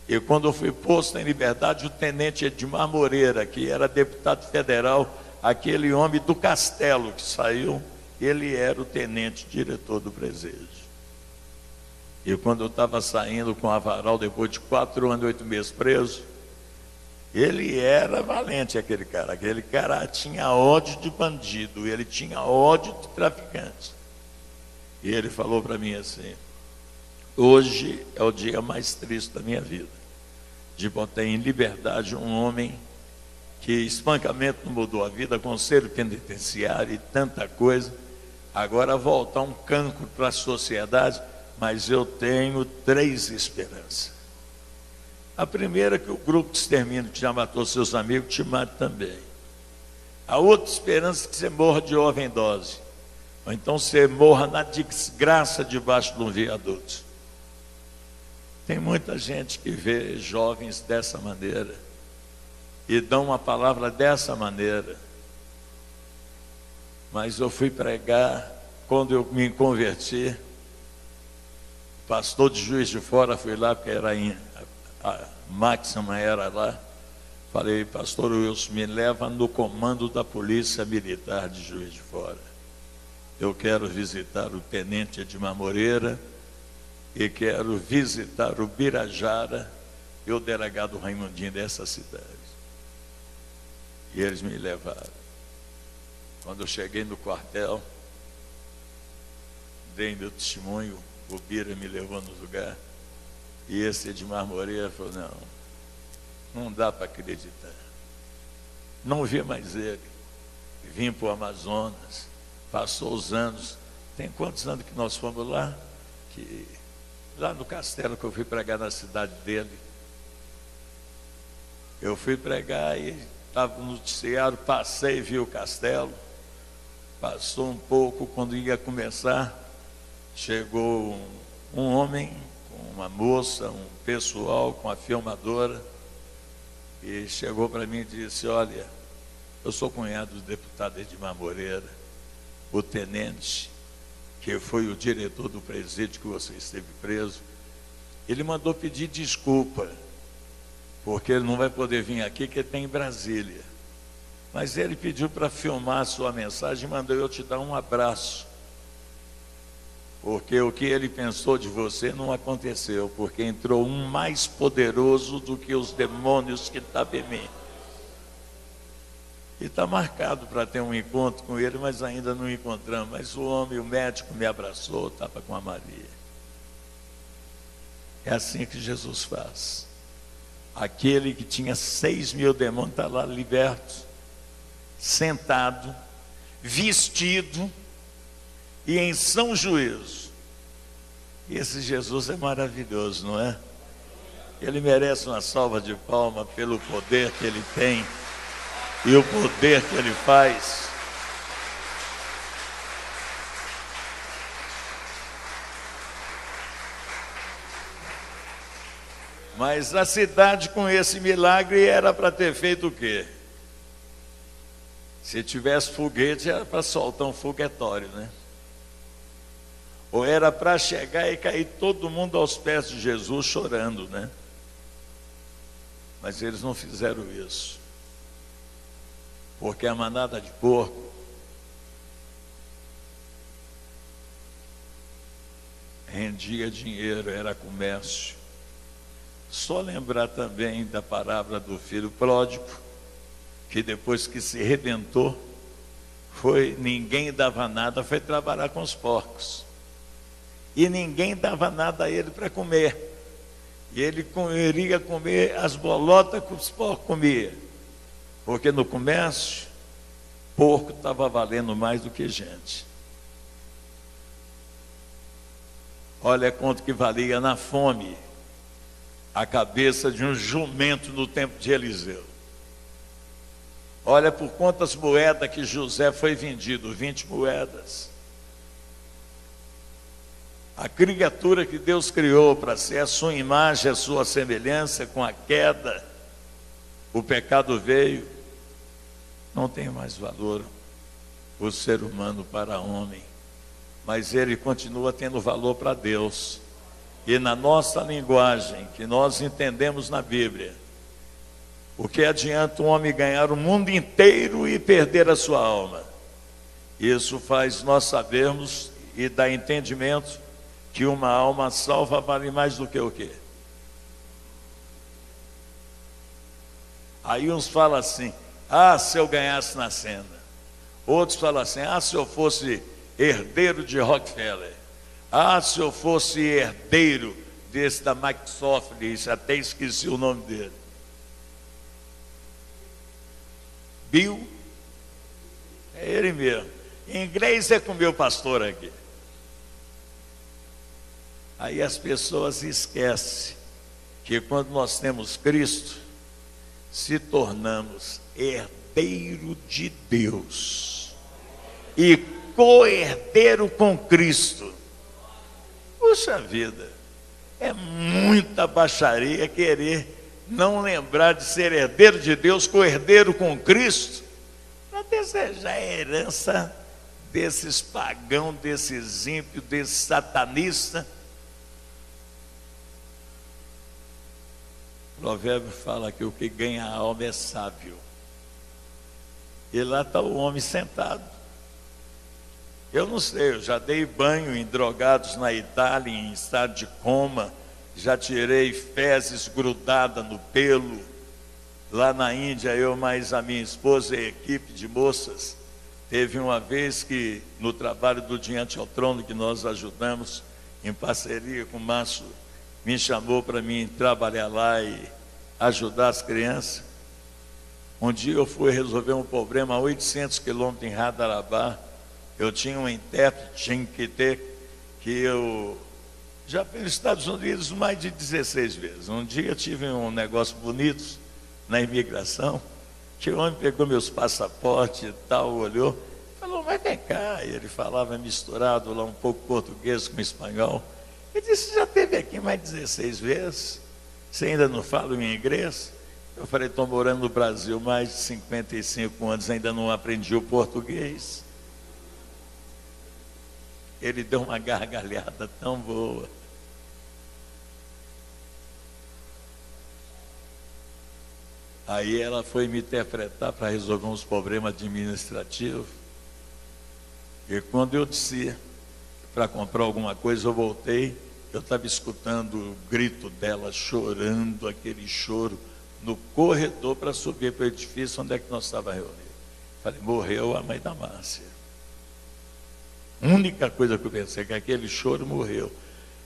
E quando eu fui posto em liberdade, o tenente Edmar Moreira, que era deputado federal, aquele homem do Castelo que saiu, ele era o tenente diretor do presídio. E quando eu estava saindo com o Avaral, depois de 4 anos e 8 meses preso, ele era valente, aquele cara. Aquele cara tinha ódio de bandido, ele tinha ódio de traficante. E ele falou para mim assim: hoje é o dia mais triste da minha vida, de botar em liberdade um homem que espancamento não mudou a vida, conselho penitenciário e tanta coisa, agora voltar um cancro para a sociedade, mas eu tenho 3 esperanças. A primeira é que o grupo de extermínio que já matou seus amigos te mate também. A outra esperança é que você morra de overdose, ou então você morra na desgraça debaixo de um viaduto. Tem muita gente que vê jovens dessa maneira e dão uma palavra dessa maneira. Mas eu fui pregar, quando eu me converti, pastor de Juiz de Fora, fui lá, porque era a máxima era lá. Falei: pastor Wilson, me leva no comando da Polícia Militar de Juiz de Fora. Eu quero visitar o tenente Edmar Moreira e quero visitar o Birajara e o delegado Raimundinho dessa cidade. E eles me levaram. Quando eu cheguei no quartel, dei meu testemunho, o Bira me levou no lugar, e esse Edmar Moreira falou: não dá para acreditar. Não vi mais ele. Vim para o Amazonas, passou os anos. Tem quantos anos que nós fomos lá? Lá no Castelo, que eu fui pregar na cidade dele. Eu fui pregar e estava no noticiário, passei e vi o Castelo. Passou um pouco, quando ia começar, chegou um homem com uma moça, um pessoal com a filmadora, e chegou para mim e disse: olha, eu sou cunhado do deputado Edmar Moreira, o tenente, que foi o diretor do presídio que você esteve preso. Ele mandou pedir desculpa, porque ele não vai poder vir aqui, que ele está em Brasília. Mas ele pediu para filmar a sua mensagem e mandou eu te dar um abraço. Porque o que ele pensou de você não aconteceu, porque entrou um mais poderoso do que os demônios que estavam em mim. E está marcado para ter um encontro com ele, mas ainda não encontramos. Mas o homem, o médico, me abraçou, estava com a Maria. É assim que Jesus faz. Aquele que tinha 6.000 demônios está lá liberto, sentado, vestido e em são juízo. Esse Jesus é maravilhoso, não é? Ele merece uma salva de palmas pelo poder que ele tem e o poder que ele faz. Mas a cidade, com esse milagre, era para ter feito o quê? Se tivesse foguete, era para soltar um foguetório, né? Ou era para chegar e cair todo mundo aos pés de Jesus chorando, né? Mas eles não fizeram isso. Porque a manada de porco rendia dinheiro, era comércio. Só lembrar também da parábola do filho pródigo, que depois que se redentou, ninguém dava nada, foi trabalhar com os porcos. E ninguém dava nada a ele para comer. E ele iria comer as bolotas que os porcos comiam. Porque no comércio, porco estava valendo mais do que gente. Olha quanto que valia na fome a cabeça de um jumento no tempo de Eliseu. Olha por quantas moedas que José foi vendido, 20 moedas. A criatura que Deus criou para ser a sua imagem, a sua semelhança, com a queda, o pecado veio, não tem mais valor o ser humano para homem, mas ele continua tendo valor para Deus. E na nossa linguagem, que nós entendemos na Bíblia, o que adianta um homem ganhar o mundo inteiro e perder a sua alma? Isso faz nós sabermos e dar entendimento que uma alma salva vale mais do que o quê? Aí uns falam assim, se eu ganhasse na Senda. Outros falam assim, se eu fosse herdeiro de Rockefeller. Se eu fosse herdeiro desse da Microsoft, até esqueci o nome dele. Bill, é ele mesmo. Em inglês é com o meu pastor aqui. Aí as pessoas esquecem que quando nós temos Cristo, se tornamos herdeiro de Deus e co-herdeiro com Cristo. Puxa vida, é muita baixaria querer não lembrar de ser herdeiro de Deus, co-herdeiro com Cristo, para desejar a herança desses pagãos, desses ímpios, desses satanistas. O provérbio fala que o que ganha a alma é sábio. E lá está o homem sentado. Eu não sei, eu já dei banho em drogados na Itália, em estado de coma, já tirei fezes grudadas no pelo. Lá na Índia, eu mais a minha esposa e a equipe de moças, teve uma vez que, no trabalho do Diante ao Trono, que nós ajudamos, em parceria com o Márcio, me chamou para mim trabalhar lá e ajudar as crianças. Um dia eu fui resolver um problema a 800 quilômetros em Radarabá. Eu tinha um intérprete, tinha que ter, que eu já fui nos Estados Unidos mais de 16 vezes. Um dia eu tive um negócio bonito na imigração, que o homem pegou meus passaportes e tal, olhou, falou, mas vem cá. E ele falava misturado lá um pouco português com espanhol. Ele disse, já esteve aqui mais de 16 vezes? Você ainda não fala em inglês? Eu falei, estou morando no Brasil mais de 55 anos, ainda não aprendi o português. Ele deu uma gargalhada tão boa. Aí ela foi me interpretar para resolver uns problemas administrativos. E quando eu disse para comprar alguma coisa, eu voltei, eu estava escutando o grito dela, chorando, aquele choro, no corredor para subir para o edifício onde é que nós estávamos reunidos. Falei, morreu a mãe da Márcia. A única coisa que eu pensei é que aquele choro morreu.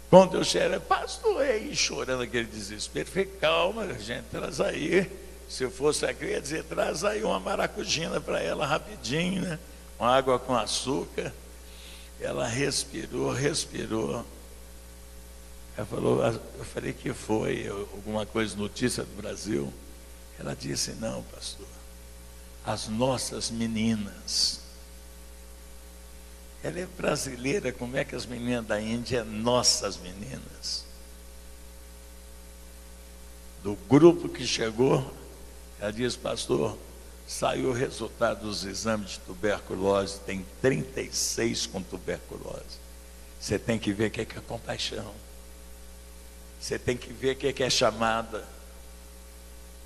Quando eu cheguei, pastor, aí chorando aquele desespero, falei, calma, gente, traz aí. Se eu fosse aqui, eu ia dizer, traz aí uma maracujina para ela rapidinho, né? Uma água com açúcar. Ela respirou. Ela falou, eu falei, que foi? Alguma coisa, notícia do Brasil? Ela disse, não, pastor, as nossas meninas. Ela é brasileira, como é que as meninas da Índia são nossas meninas? Do grupo que chegou, ela disse, pastor, saiu o resultado dos exames de tuberculose, tem 36 com tuberculose. Você tem que ver o que é compaixão. Você tem que ver o que é chamada.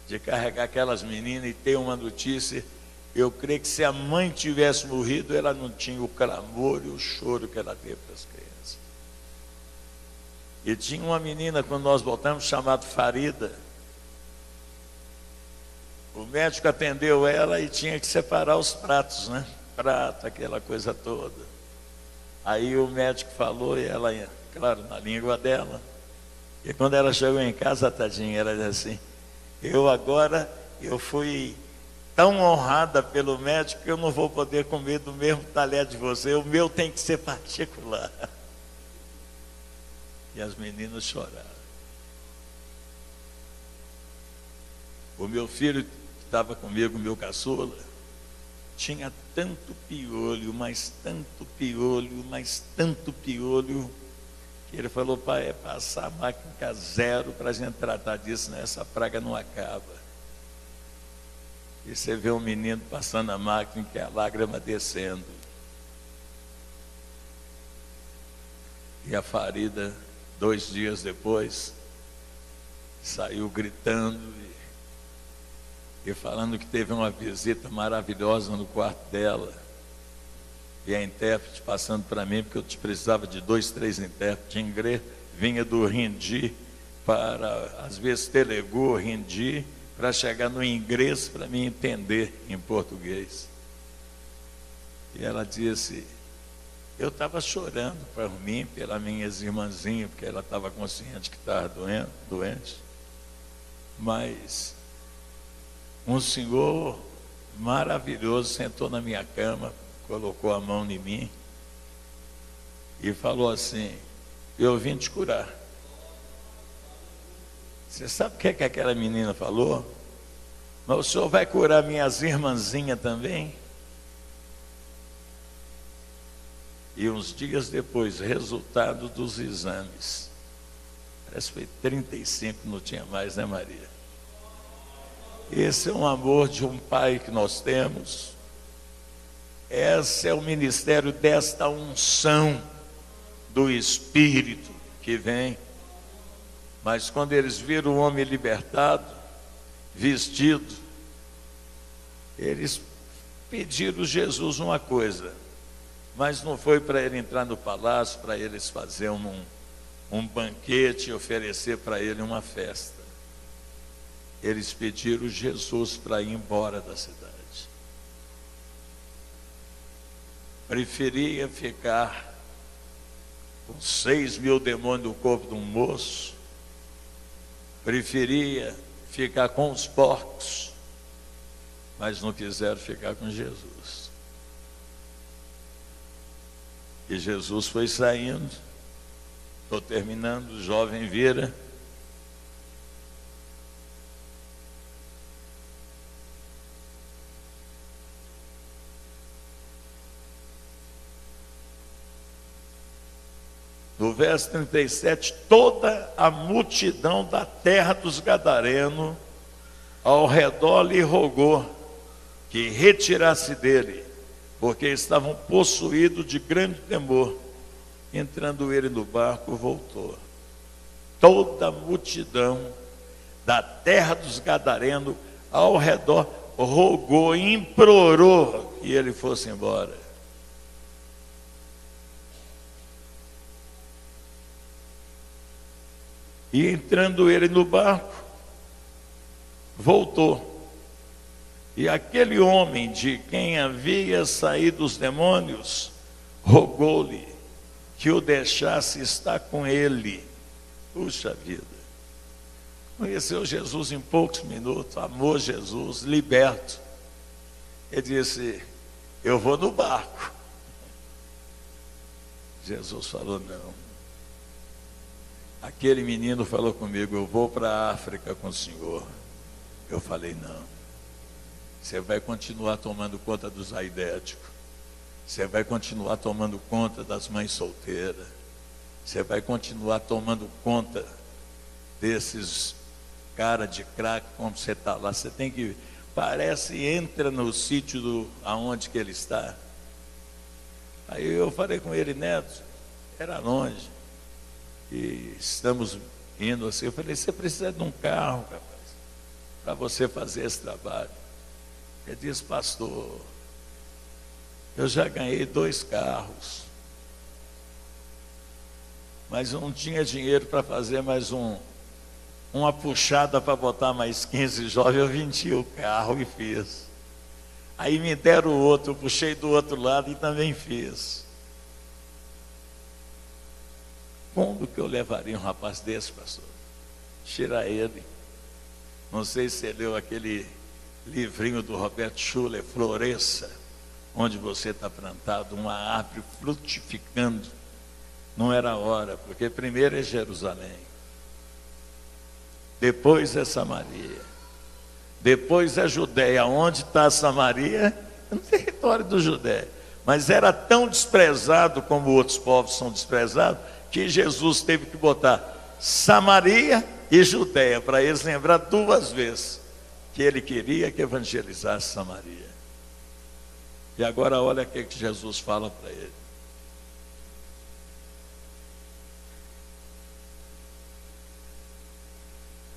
De carregar aquelas meninas e ter uma notícia. Eu creio que se a mãe tivesse morrido, ela não tinha o clamor e o choro que ela teve para as crianças. E tinha uma menina, quando nós voltamos, chamada Farida. O médico atendeu ela e tinha que separar os pratos, né? Prato, aquela coisa toda. Aí o médico falou, e ela, claro, na língua dela, E quando ela chegou em casa, tadinha, ela disse assim: eu fui tão honrada pelo médico que eu não vou poder comer do mesmo talher de você, o meu tem que ser particular. E as meninas choraram. O meu filho, que estava comigo, meu caçula, tinha tanto piolho, mas tanto piolho, mas tanto piolho, que ele falou: pai, é passar a máquina zero para a gente tratar disso, né? Essa praga não acaba. E você vê um menino passando a máquina, que é a lágrima descendo. E a Farida, 2 dias depois, saiu gritando e falando que teve uma visita maravilhosa no quarto dela. E a intérprete passando para mim, porque eu precisava de 2, 3 intérpretes. Inglês vinha do Hindi para, às vezes, Telugu, Hindi, para chegar no inglês para me entender em português. E ela disse: eu estava chorando por mim, pelas minhas irmãzinhas, porque ela estava consciente que estava doente, mas um senhor maravilhoso sentou na minha cama, colocou a mão em mim e falou assim: eu vim te curar. Você sabe o que é que aquela menina falou? Mas o senhor vai curar minhas irmãzinhas também? E uns dias depois, resultado dos exames. Parece que foi 35, não tinha mais, né, Maria? Esse é um amor de um pai que nós temos. Esse é o ministério desta unção do Espírito que vem. Mas quando eles viram o homem libertado, vestido, eles pediram a Jesus uma coisa, mas não foi para ele entrar no palácio, para eles fazer um banquete e oferecer para ele uma festa. Eles pediram Jesus para ir embora da cidade. Preferia ficar com 6.000 demônios no corpo de um moço, preferia ficar com os porcos, mas não quiseram ficar com Jesus. E Jesus foi saindo, estou terminando, o jovem vira, no verso 37, toda a multidão da terra dos Gadarenos ao redor lhe rogou que retirasse dele, porque estavam possuídos de grande temor. Entrando ele no barco, voltou. Toda a multidão da terra dos Gadarenos ao redor rogou, implorou que ele fosse embora. E entrando ele no barco, voltou. E aquele homem de quem havia saído os demônios, rogou-lhe que o deixasse estar com ele. Puxa vida. Conheceu Jesus em poucos minutos, amou Jesus, liberto. Ele disse: eu vou no barco. Jesus falou: não. Aquele menino falou comigo: eu vou para a África com o senhor. Eu falei: não. Você vai continuar tomando conta dos aidéticos. Você vai continuar tomando conta das mães solteiras. Você vai continuar tomando conta desses cara de crack, como você está lá. Você tem que, parece, entra no sítio aonde que ele está. Aí eu falei com ele: Neto, era longe. E estamos indo assim. Eu falei: você precisa de um carro, rapaz, para você fazer esse trabalho. Ele disse: pastor, eu já ganhei 2 carros, mas eu não tinha dinheiro para fazer mais uma puxada para botar mais 15 jovens. Eu vendi o carro e fiz. Aí me deram o outro, eu puxei do outro lado e também fiz. Como que eu levaria um rapaz desse, pastor? Tirar ele. Não sei se você leu aquele livrinho do Roberto Schuller, Floresça, onde você está plantado, uma árvore frutificando. Não era hora, porque primeiro é Jerusalém, depois é Samaria, depois é Judéia. Onde está Samaria? No território do Judéia. Mas era tão desprezado como outros povos são desprezados, que Jesus teve que botar Samaria e Judéia, para eles lembrar duas vezes que ele queria que evangelizasse Samaria. E agora olha o que Jesus fala para ele.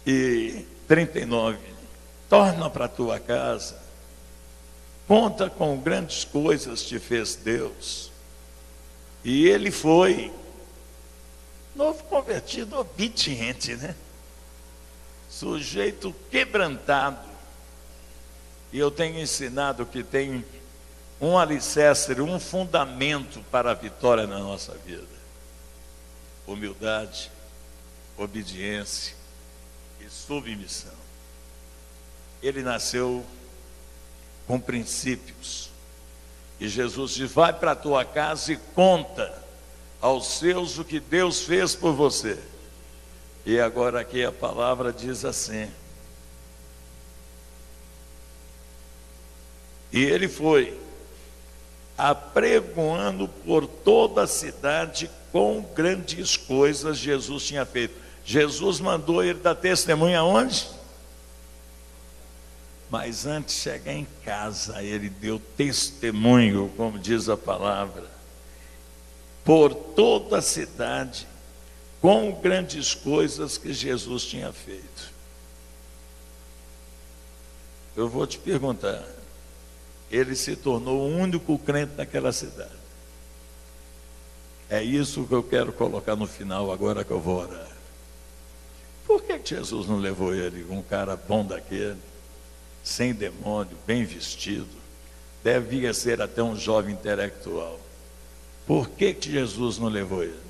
E 39, torna para a tua casa, conta com grandes coisas te fez Deus. E ele foi, novo convertido, obediente, né? Sujeito quebrantado. E eu tenho ensinado que tem um alicerce, um fundamento para a vitória na nossa vida: humildade, obediência e submissão. Ele nasceu com princípios. E Jesus diz: vai para a tua casa e conta aos seus o que Deus fez por você. E agora aqui a palavra diz assim: e ele foi apregoando por toda a cidade com grandes coisas Jesus tinha feito. Jesus mandou ele dar testemunho aonde? Mas antes de chegar em casa, ele deu testemunho, como diz a palavra, por toda a cidade, com grandes coisas que Jesus tinha feito. Eu vou te perguntar, ele se tornou o único crente naquela cidade. É isso que eu quero colocar no final, agora que eu vou orar. Por que Jesus não levou ele, um cara bom daquele, sem demônio, bem vestido, devia ser até um jovem intelectual? Por que Jesus não levou ele?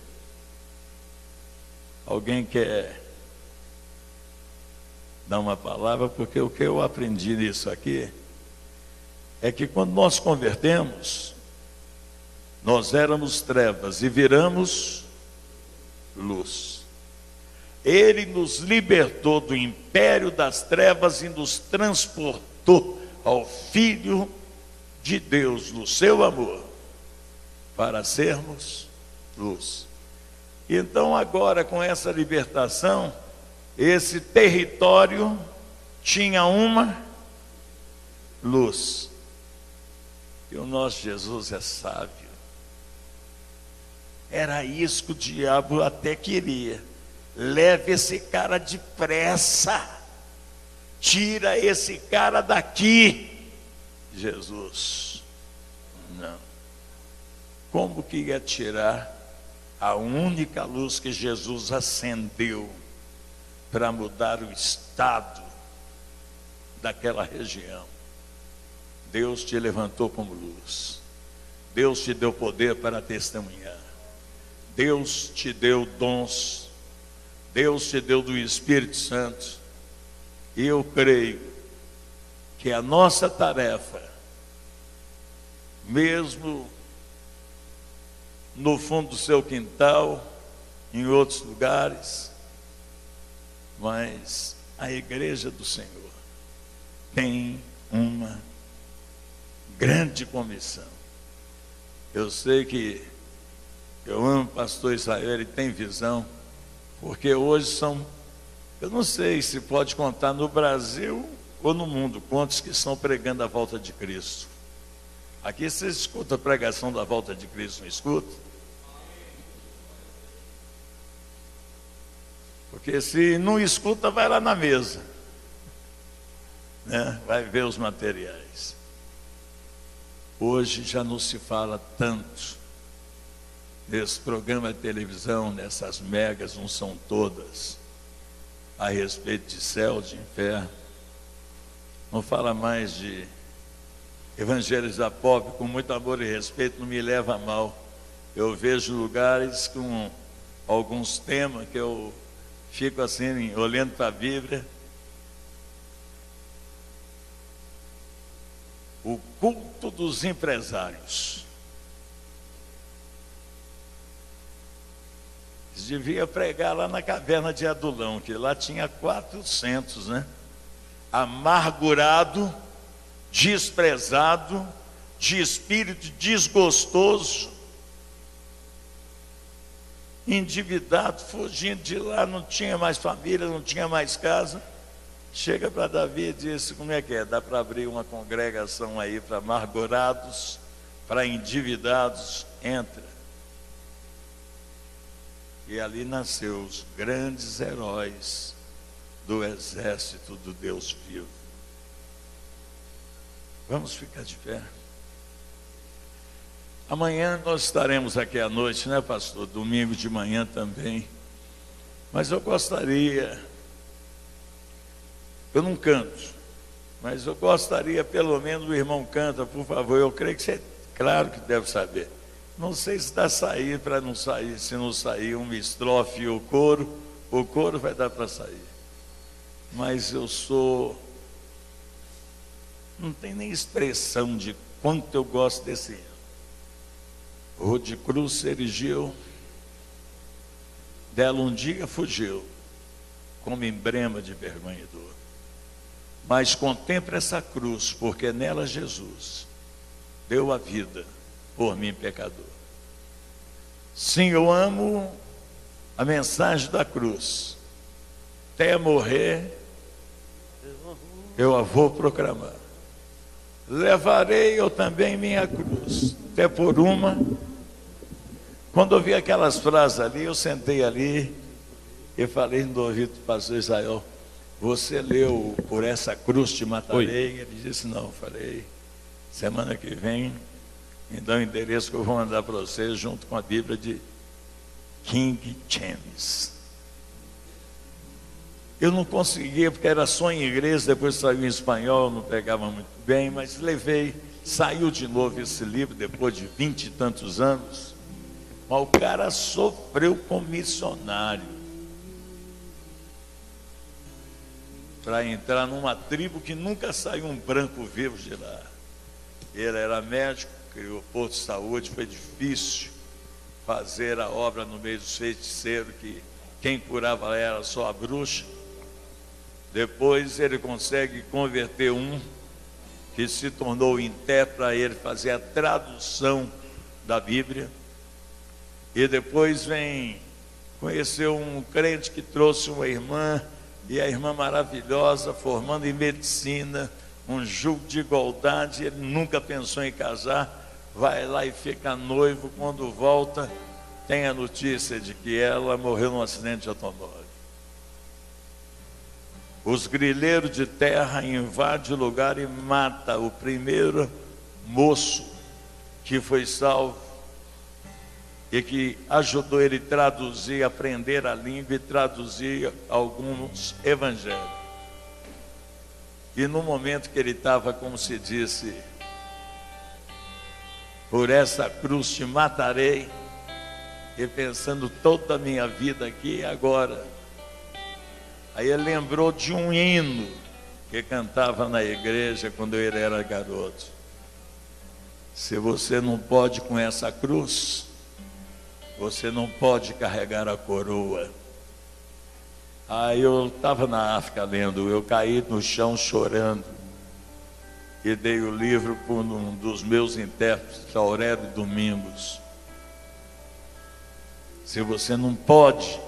Alguém quer dar uma palavra? Porque o que eu aprendi nisso aqui é que quando nós convertemos, nós éramos trevas e viramos luz. Ele nos libertou do império das trevas e nos transportou ao Filho de Deus, no seu amor, para sermos luz. Então agora, com essa libertação, esse território tinha uma luz. E o nosso Jesus é sábio. Era isso que o diabo até queria. Leve esse cara depressa, tira esse cara daqui. Jesus, não. Como que ia tirar a única luz que Jesus acendeu para mudar o estado daquela região? Deus te levantou como luz. Deus te deu poder para testemunhar. Deus te deu dons. Deus te deu do Espírito Santo. E eu creio que a nossa tarefa, mesmo no fundo do seu quintal, em outros lugares, mas a igreja do Senhor tem uma grande comissão. Eu sei que eu amo o pastor Israel, ele tem visão, porque hoje são, eu não sei se pode contar no Brasil ou no mundo, quantos que estão pregando a volta de Cristo. Aqui vocês escutam a pregação da volta de Cristo, não escutam? Porque se não escuta, vai lá na mesa, né? Vai ver os materiais. Hoje já não se fala tanto nesse programa de televisão, nessas megas, não são todas, a respeito de céu, de inferno. Não fala mais de evangelizar pobre com muito amor e respeito, não me leva a mal. Eu vejo lugares com alguns temas que eu fico assim, olhando para a Bíblia. O culto dos empresários. Devia pregar lá na caverna de Adulão, que lá tinha 400, né? Amargurado, desprezado, de espírito desgostoso, endividado, fugindo de lá, não tinha mais família, não tinha mais casa. Chega para Davi e disse: como é que é? Dá para abrir uma congregação aí para amargurados, para endividados? Entra. E ali nasceu os grandes heróis do exército do Deus vivo. Vamos ficar de pé. Amanhã nós estaremos aqui à noite, né, pastor? Domingo de manhã também. Mas eu gostaria, eu não canto, mas eu gostaria, pelo menos o irmão canta, por favor. Eu creio que você, claro que deve saber. Não sei se dá sair, para não sair, se não sair uma estrofe e o coro vai dar para sair. Mas eu não tem nem expressão de quanto eu gosto desse hino. O de cruz se erigiu, dela um dia fugiu, como emblema de vergonha e dor. Mas contempla essa cruz, porque nela Jesus deu a vida por mim, pecador. Sim, eu amo a mensagem da cruz. Até morrer, eu a vou proclamar. Levarei eu também minha cruz, até por uma. Quando eu vi aquelas frases ali, eu sentei ali e falei no ouvido do pastor Israel: você leu por essa cruz te matarei? Oi. Ele disse: não. Falei: semana que vem me dá o endereço que eu vou mandar para vocês, junto com a Bíblia de King James. Eu não conseguia, porque era só em inglês, depois saiu em espanhol, não pegava muito bem, mas levei, saiu de novo esse livro, depois de 20 e tantos anos. Mas o cara sofreu com missionário para entrar numa tribo que nunca saiu um branco vivo de lá. Ele era médico, criou posto de saúde, foi difícil fazer a obra no meio dos feiticeiros, que quem curava era só a bruxa. Depois ele consegue converter um que se tornou intérprete para ele fazer a tradução da Bíblia. E depois vem conhecer um crente que trouxe uma irmã, e a irmã maravilhosa, formando em medicina, um jugo de igualdade. Ele nunca pensou em casar, vai lá e fica noivo. Quando volta, tem a notícia de que ela morreu num acidente de automóvel. Os grileiros de terra invadem o lugar e matam o primeiro moço que foi salvo e que ajudou ele a traduzir, aprender a língua e traduzir alguns evangelhos. E no momento que ele estava, como se disse, por essa cruz te matarei, e pensando toda a minha vida aqui e agora, aí ele lembrou de um hino que cantava na igreja quando ele era garoto. Se você não pode com essa cruz, você não pode carregar a coroa. Aí eu estava na África lendo, eu caí no chão chorando e dei o livro para um dos meus intérpretes, Aurélio Domingos. Se você não pode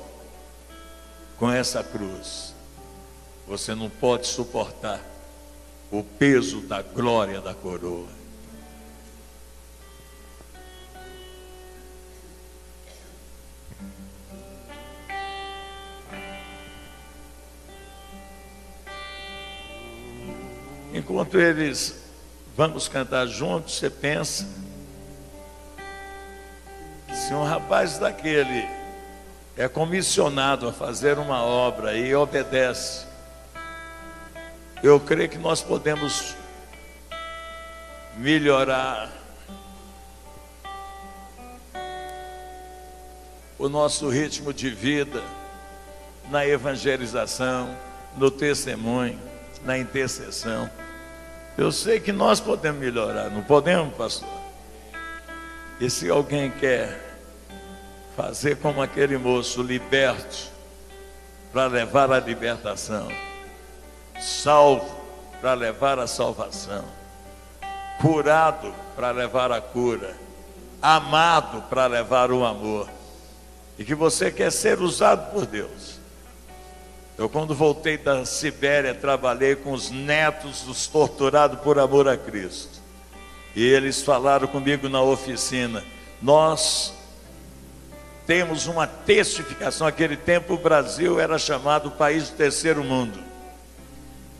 com essa cruz, você não pode suportar o peso da glória da coroa. Enquanto eles vamos cantar juntos, você pensa, se um rapaz daquele é comissionado a fazer uma obra e obedece, eu creio que nós podemos melhorar o nosso ritmo de vida na evangelização, no testemunho, na intercessão. Eu sei que nós podemos melhorar, não podemos, pastor? E se alguém quer fazer como aquele moço, liberto, para levar a libertação, salvo para levar a salvação, curado para levar a cura, amado para levar o amor, e que você quer ser usado por Deus. Eu, quando voltei da Sibéria, trabalhei com os netos dos torturados por amor a Cristo, e eles falaram comigo na oficina: nós temos uma testificação. Naquele tempo o Brasil era chamado país do terceiro mundo,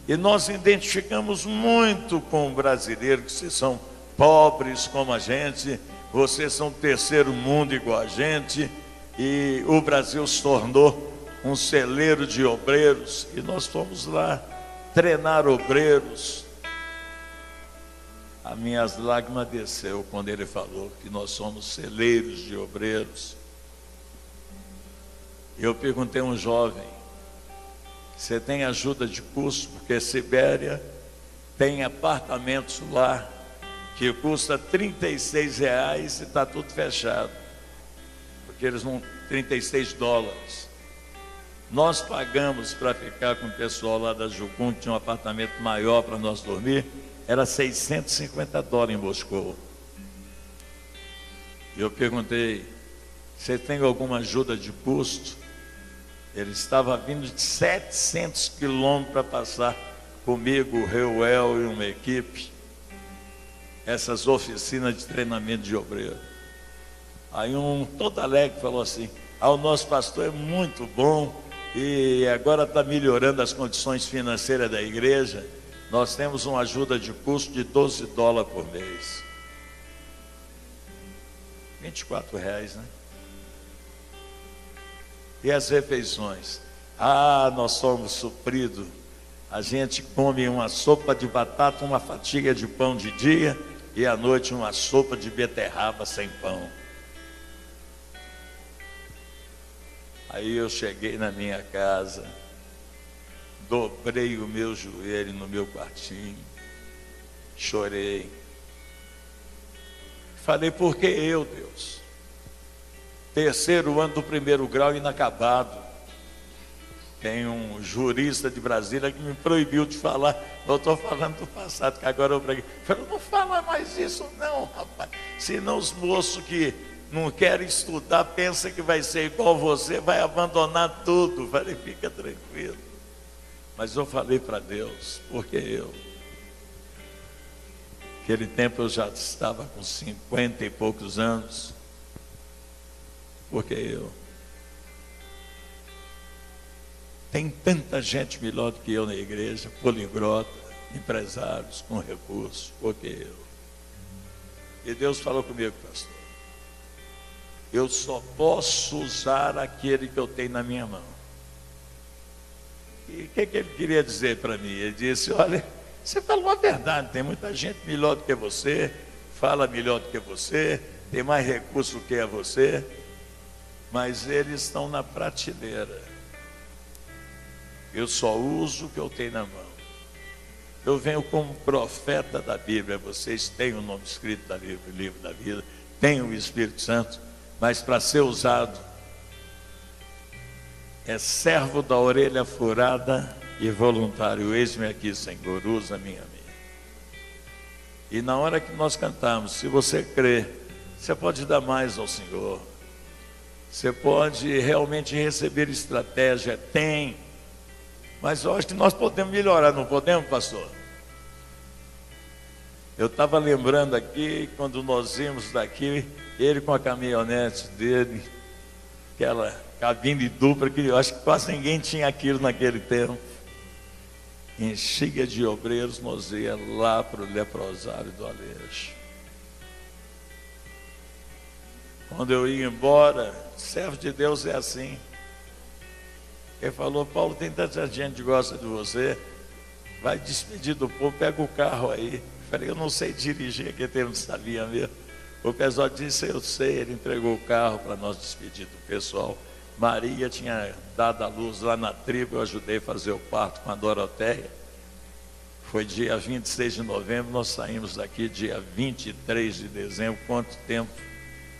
e nós identificamos muito com o brasileiro, que vocês são pobres como a gente, vocês são terceiro mundo igual a gente, e o Brasil se tornou um celeiro de obreiros, e nós fomos lá treinar obreiros. As minhas lágrimas desceu quando ele falou que nós somos celeiros de obreiros. Eu perguntei a um jovem: você tem ajuda de custo? Porque Sibéria tem apartamentos lá que custa R$36 e está tudo fechado, porque eles não, $36. Nós pagamos para ficar com o pessoal lá da Jucum, que tinha um apartamento maior para nós dormir, era $650 em Moscou. Eu perguntei: você tem alguma ajuda de custo? Ele estava vindo de 700 quilômetros para passar comigo, o Reuel e uma equipe, essas oficinas de treinamento de obreiro. Aí todo alegre falou assim: o nosso pastor é muito bom e agora está melhorando as condições financeiras da igreja. Nós temos uma ajuda de custo de $12 por mês. R$24, né? E as refeições? Nós somos supridos. A gente come uma sopa de batata, uma fatia de pão de dia, e à noite uma sopa de beterraba sem pão. Aí eu cheguei na minha casa, dobrei o meu joelho no meu quartinho, chorei. Falei: por que eu, Deus? Terceiro ano do primeiro grau inacabado. Tem um jurista de Brasília que me proibiu de falar. Eu estou falando do passado, que agora eu preguei. Falei: não fala mais isso não, rapaz. Senão os moços que não querem estudar, pensam que vai ser igual você, vai abandonar tudo. Falei: fica tranquilo. Mas eu falei para Deus: porque eu? Naquele tempo eu já estava com 50 e poucos anos. Porque eu? Tem tanta gente melhor do que eu na igreja, poliglota, empresários com recursos. Porque eu? E Deus falou comigo: pastor, eu só posso usar aquele que eu tenho na minha mão. E o que ele queria dizer para mim? Ele disse: olha, você falou a verdade, tem muita gente melhor do que você, fala melhor do que você, tem mais recurso do que você, mas eles estão na prateleira. Eu só uso o que eu tenho na mão. Eu venho como profeta da Bíblia. Vocês têm o nome escrito no livro da vida, têm o Espírito Santo, mas para ser usado é servo da orelha furada e voluntário. Eis-me aqui, Senhor, usa-me a mim. E na hora que nós cantamos, se você crê, você pode dar mais ao Senhor. Você pode realmente receber estratégia, tem. Mas eu acho que nós podemos melhorar, não podemos, pastor? Eu estava lembrando aqui, quando nós vimos daqui, ele com a caminhonete dele, aquela cabine dupla, que eu acho que quase ninguém tinha aquilo naquele tempo. Enchia de obreiros, nós ia lá para o leprosário do Aleixo. Quando eu ia embora, servo de Deus é assim. Ele falou: Paulo, tem tanta gente que gosta de você, vai despedir do povo, pega o carro aí. Eu falei: eu não sei dirigir, aqui temos essa linha mesmo. O pessoal disse, eu sei, ele entregou o carro para nós despedir do pessoal. Maria tinha dado a luz lá na tribo, eu ajudei a fazer o parto com a Doroteia. Foi dia 26 de novembro, nós saímos daqui dia 23 de dezembro. Quanto tempo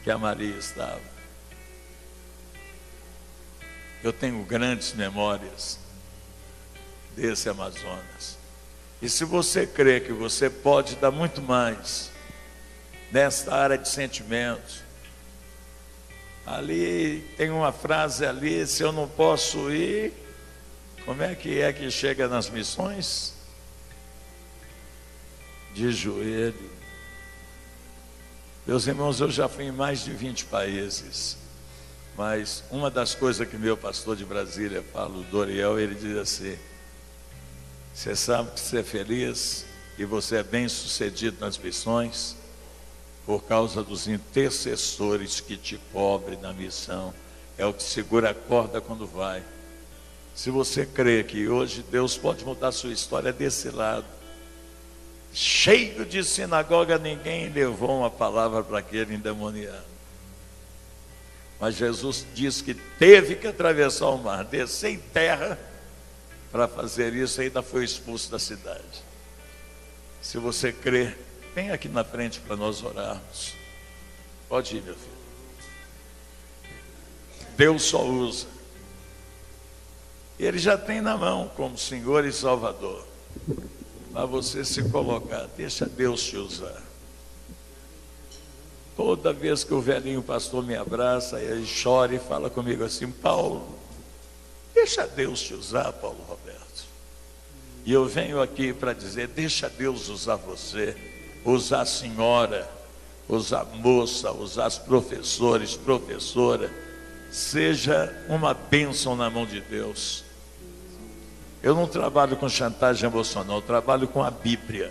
que a Maria estava? Eu tenho grandes memórias desse Amazonas. E se você crê que você pode dar muito mais nessa área de sentimentos, ali tem uma frase ali, se eu não posso ir, como é que chega nas missões? De joelho. Meus irmãos, eu já fui em mais de 20 países, mas uma das coisas que meu pastor de Brasília fala, o Doriel, ele diz assim: você sabe que você é feliz e você é bem sucedido nas missões por causa dos intercessores que te cobrem na missão. É o que segura a corda quando vai. Se você crê que hoje Deus pode mudar a sua história desse lado, cheio de sinagoga, ninguém levou uma palavra para aquele endemoniado. Mas Jesus disse que teve que atravessar o mar, descer em terra para fazer isso, ainda foi expulso da cidade. Se você crê, vem aqui na frente para nós orarmos. Pode ir, meu filho. Deus só usa. Ele já tem na mão como Senhor e Salvador. Para você se colocar, deixa Deus te usar. Toda vez que o velhinho pastor me abraça, ele chora e fala comigo assim: Paulo, deixa Deus te usar, Paulo Roberto. E eu venho aqui para dizer: deixa Deus usar você, usar a senhora, usar a moça, usar os professores, professora. Seja uma bênção na mão de Deus. Eu não trabalho com chantagem emocional, eu trabalho com a Bíblia.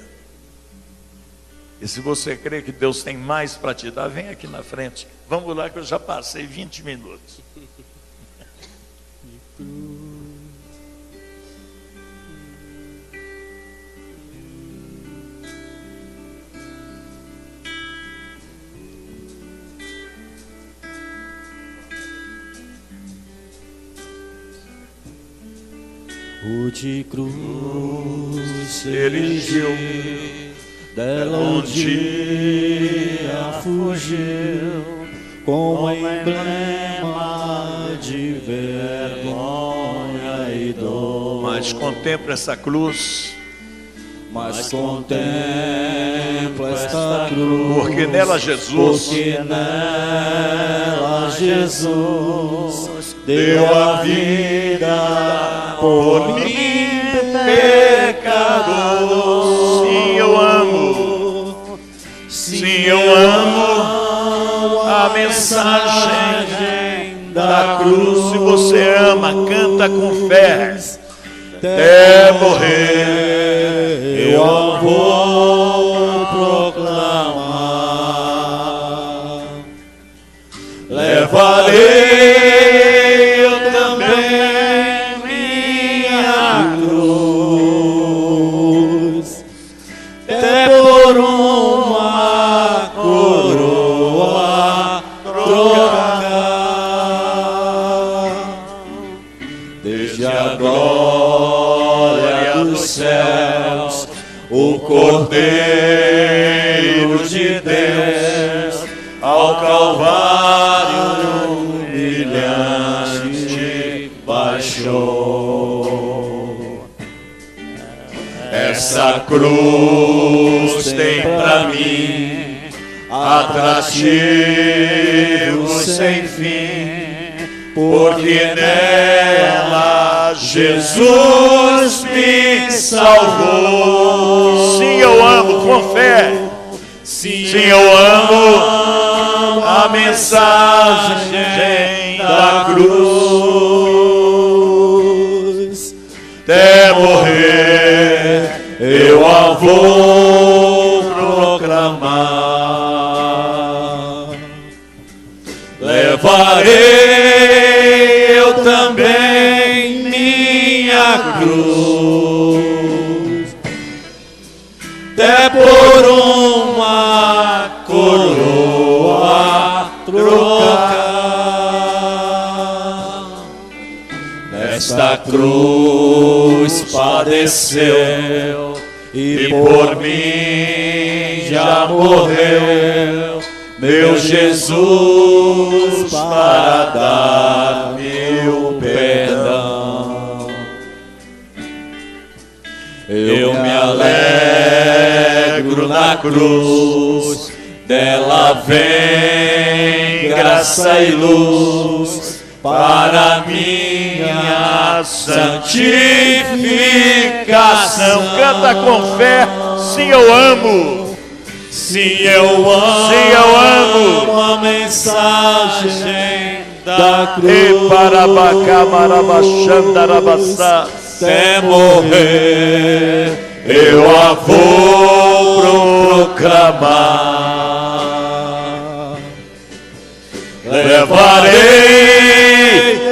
E se você crê que Deus tem mais para te dar, vem aqui na frente. Vamos lá que eu já passei 20 minutos. O de cruz erigiu, dela um dia fugiu, como emblema de vergonha e dor. Mas contempla essa cruz. Mas contempla esta cruz, porque nela Jesus, deu a vida por mim, pecador. Sim, eu amo. Sim, eu amo a mensagem da cruz. Se você ama, canta com fé. Até morrer, eu vou proclamar. Levarei eu também minha cruz, até por uma coroa trocar. Desde a glória dos céus, o Cordeiro de Deus, ao Calvário humilhante baixou. Essa cruz tem pra mim atrativo sem fim, porque nela Jesus me salvou. sim, eu amo com fé. Sim, eu amo a mensagem da cruz. Até morrer eu a vou proclamar. Levarei eu também minha cruz, até por uma coroa nesta cruz padeceu e por mim já morreu, meu Jesus, para dar-me o perdão. Eu me alegro na cruz, dela vem graça e luz para minha santificação. Canta com fé, sim eu amo. Sim, eu amo a mensagem da cruz. E barabacá, marabachandarabassá, até morrer eu a vou proclamar. Levarei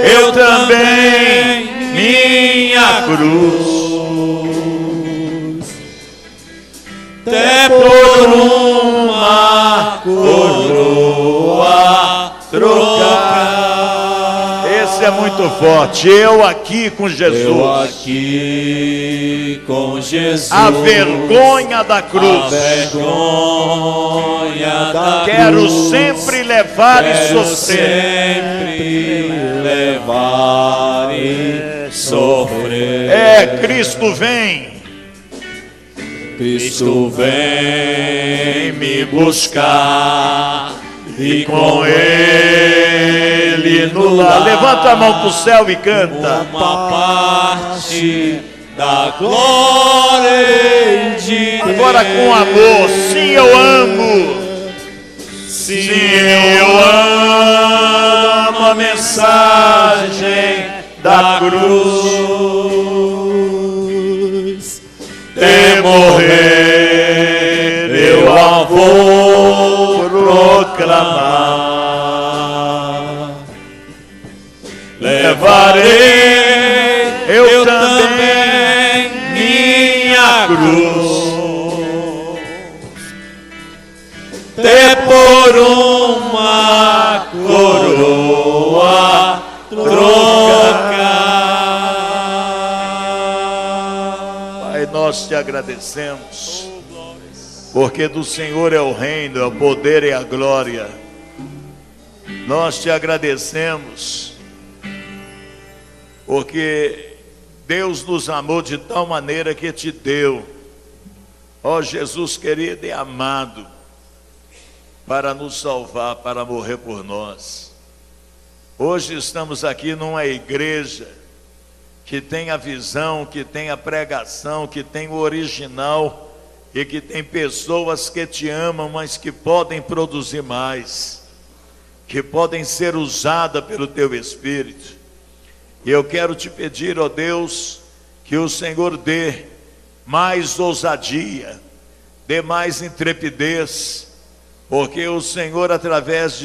eu também minha cruz, até por uma coroa trocar. esse é muito forte. Eu aqui com Jesus. Eu aqui com Jesus. A vergonha da cruz. A vergonha da Quero cruz. sempre levar e Quero sofrer. sempre levar e sofrer. É, Cristo vem. Cristo vem me buscar e com Ele no lar. Levanta a mão para o céu e canta. Uma parte da glória de Deus. Agora com amor. Sim, eu amo. Sim, eu amo a mensagem da cruz. De morrer eu a vou proclamar. Levarei eu também minha cruz, até por uma coroa trocar. Nós te agradecemos, porque do Senhor é o reino, é o poder e a glória. Nós te agradecemos, porque Deus nos amou de tal maneira que te deu, ó Jesus querido e amado, para nos salvar, para morrer por nós. Hoje estamos aqui numa igreja que tem a visão, que tem a pregação, que tem o original e que tem pessoas que te amam, mas que podem produzir mais, que podem ser usadas pelo teu Espírito. E eu quero te pedir, ó Deus, que o Senhor dê mais ousadia, dê mais intrepidez, porque o Senhor, através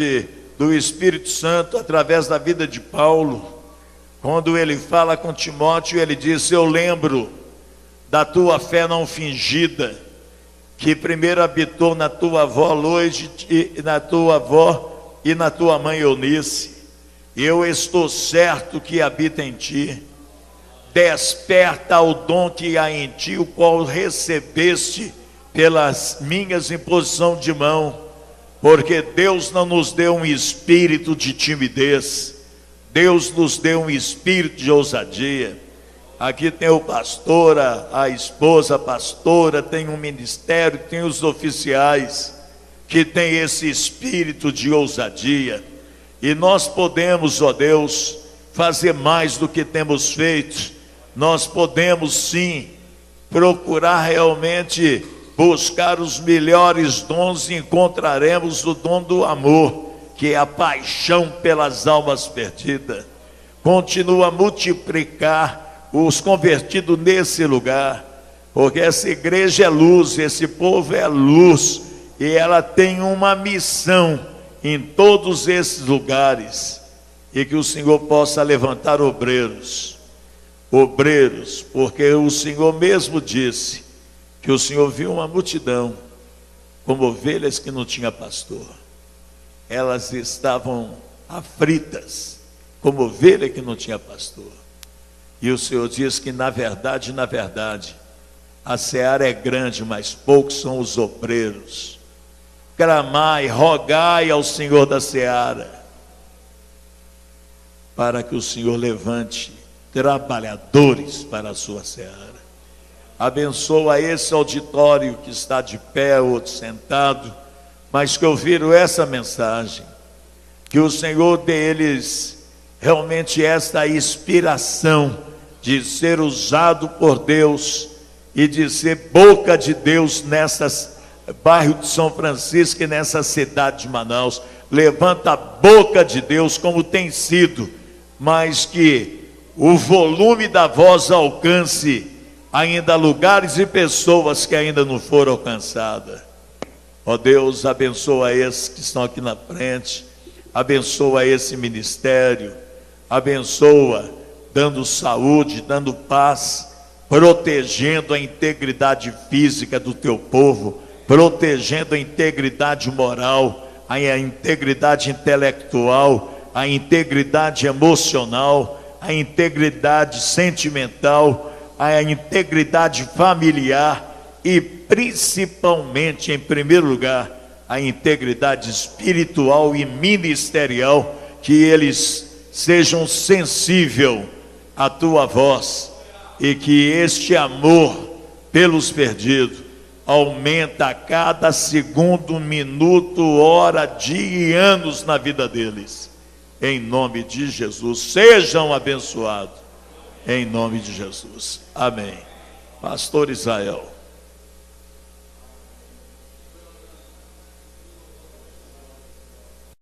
do Espírito Santo, através da vida de Paulo, quando ele fala com Timóteo, ele diz: eu lembro da tua fé não fingida, que primeiro habitou na tua avó Loide, na tua avó e na tua mãe Eunice. Eu estou certo que habita em ti. Desperta o dom que há em ti, o qual recebeste pelas minhas imposição de mão, porque Deus não nos deu um espírito de timidez, Deus nos deu um espírito de ousadia. Aqui tem o pastor, a esposa pastora, tem um ministério, tem os oficiais que tem esse espírito de ousadia. E nós podemos, ó Deus, fazer mais do que temos feito. Nós podemos sim procurar realmente buscar os melhores dons e encontraremos o dom do amor, que é a paixão pelas almas perdidas. Continua a multiplicar os convertidos nesse lugar, porque essa igreja é luz, esse povo é luz, e ela tem uma missão em todos esses lugares, e que o Senhor possa levantar obreiros, porque o Senhor mesmo disse que o Senhor viu uma multidão como ovelhas que não tinha pastor. Elas estavam aflitas, como ovelha que não tinha pastor. E o Senhor diz que na verdade, a seara é grande, mas poucos são os obreiros. Clamai, rogai ao Senhor da seara, para que o Senhor levante trabalhadores para a sua seara. Abençoa esse auditório que está de pé, outro sentado, mas que ouviram essa mensagem. Que o Senhor dê eles realmente esta inspiração de ser usado por Deus e de ser boca de Deus nessas bairro de São Francisco e nessa cidade de Manaus. Levanta a boca de Deus como tem sido, mas que o volume da voz alcance ainda lugares e pessoas que ainda não foram alcançadas. Ó Deus, abençoa esses que estão aqui na frente, abençoa esse ministério, abençoa, dando saúde, dando paz, protegendo a integridade física do teu povo, protegendo a integridade moral, a integridade intelectual, a integridade emocional, a integridade sentimental, a integridade familiar e principalmente, em primeiro lugar, a integridade espiritual e ministerial, que eles sejam sensíveis à tua voz e que este amor pelos perdidos aumenta a cada segundo, minuto, hora, dia e anos na vida deles. Em nome de Jesus, sejam abençoados. Em nome de Jesus. Amém. Pastor Israel.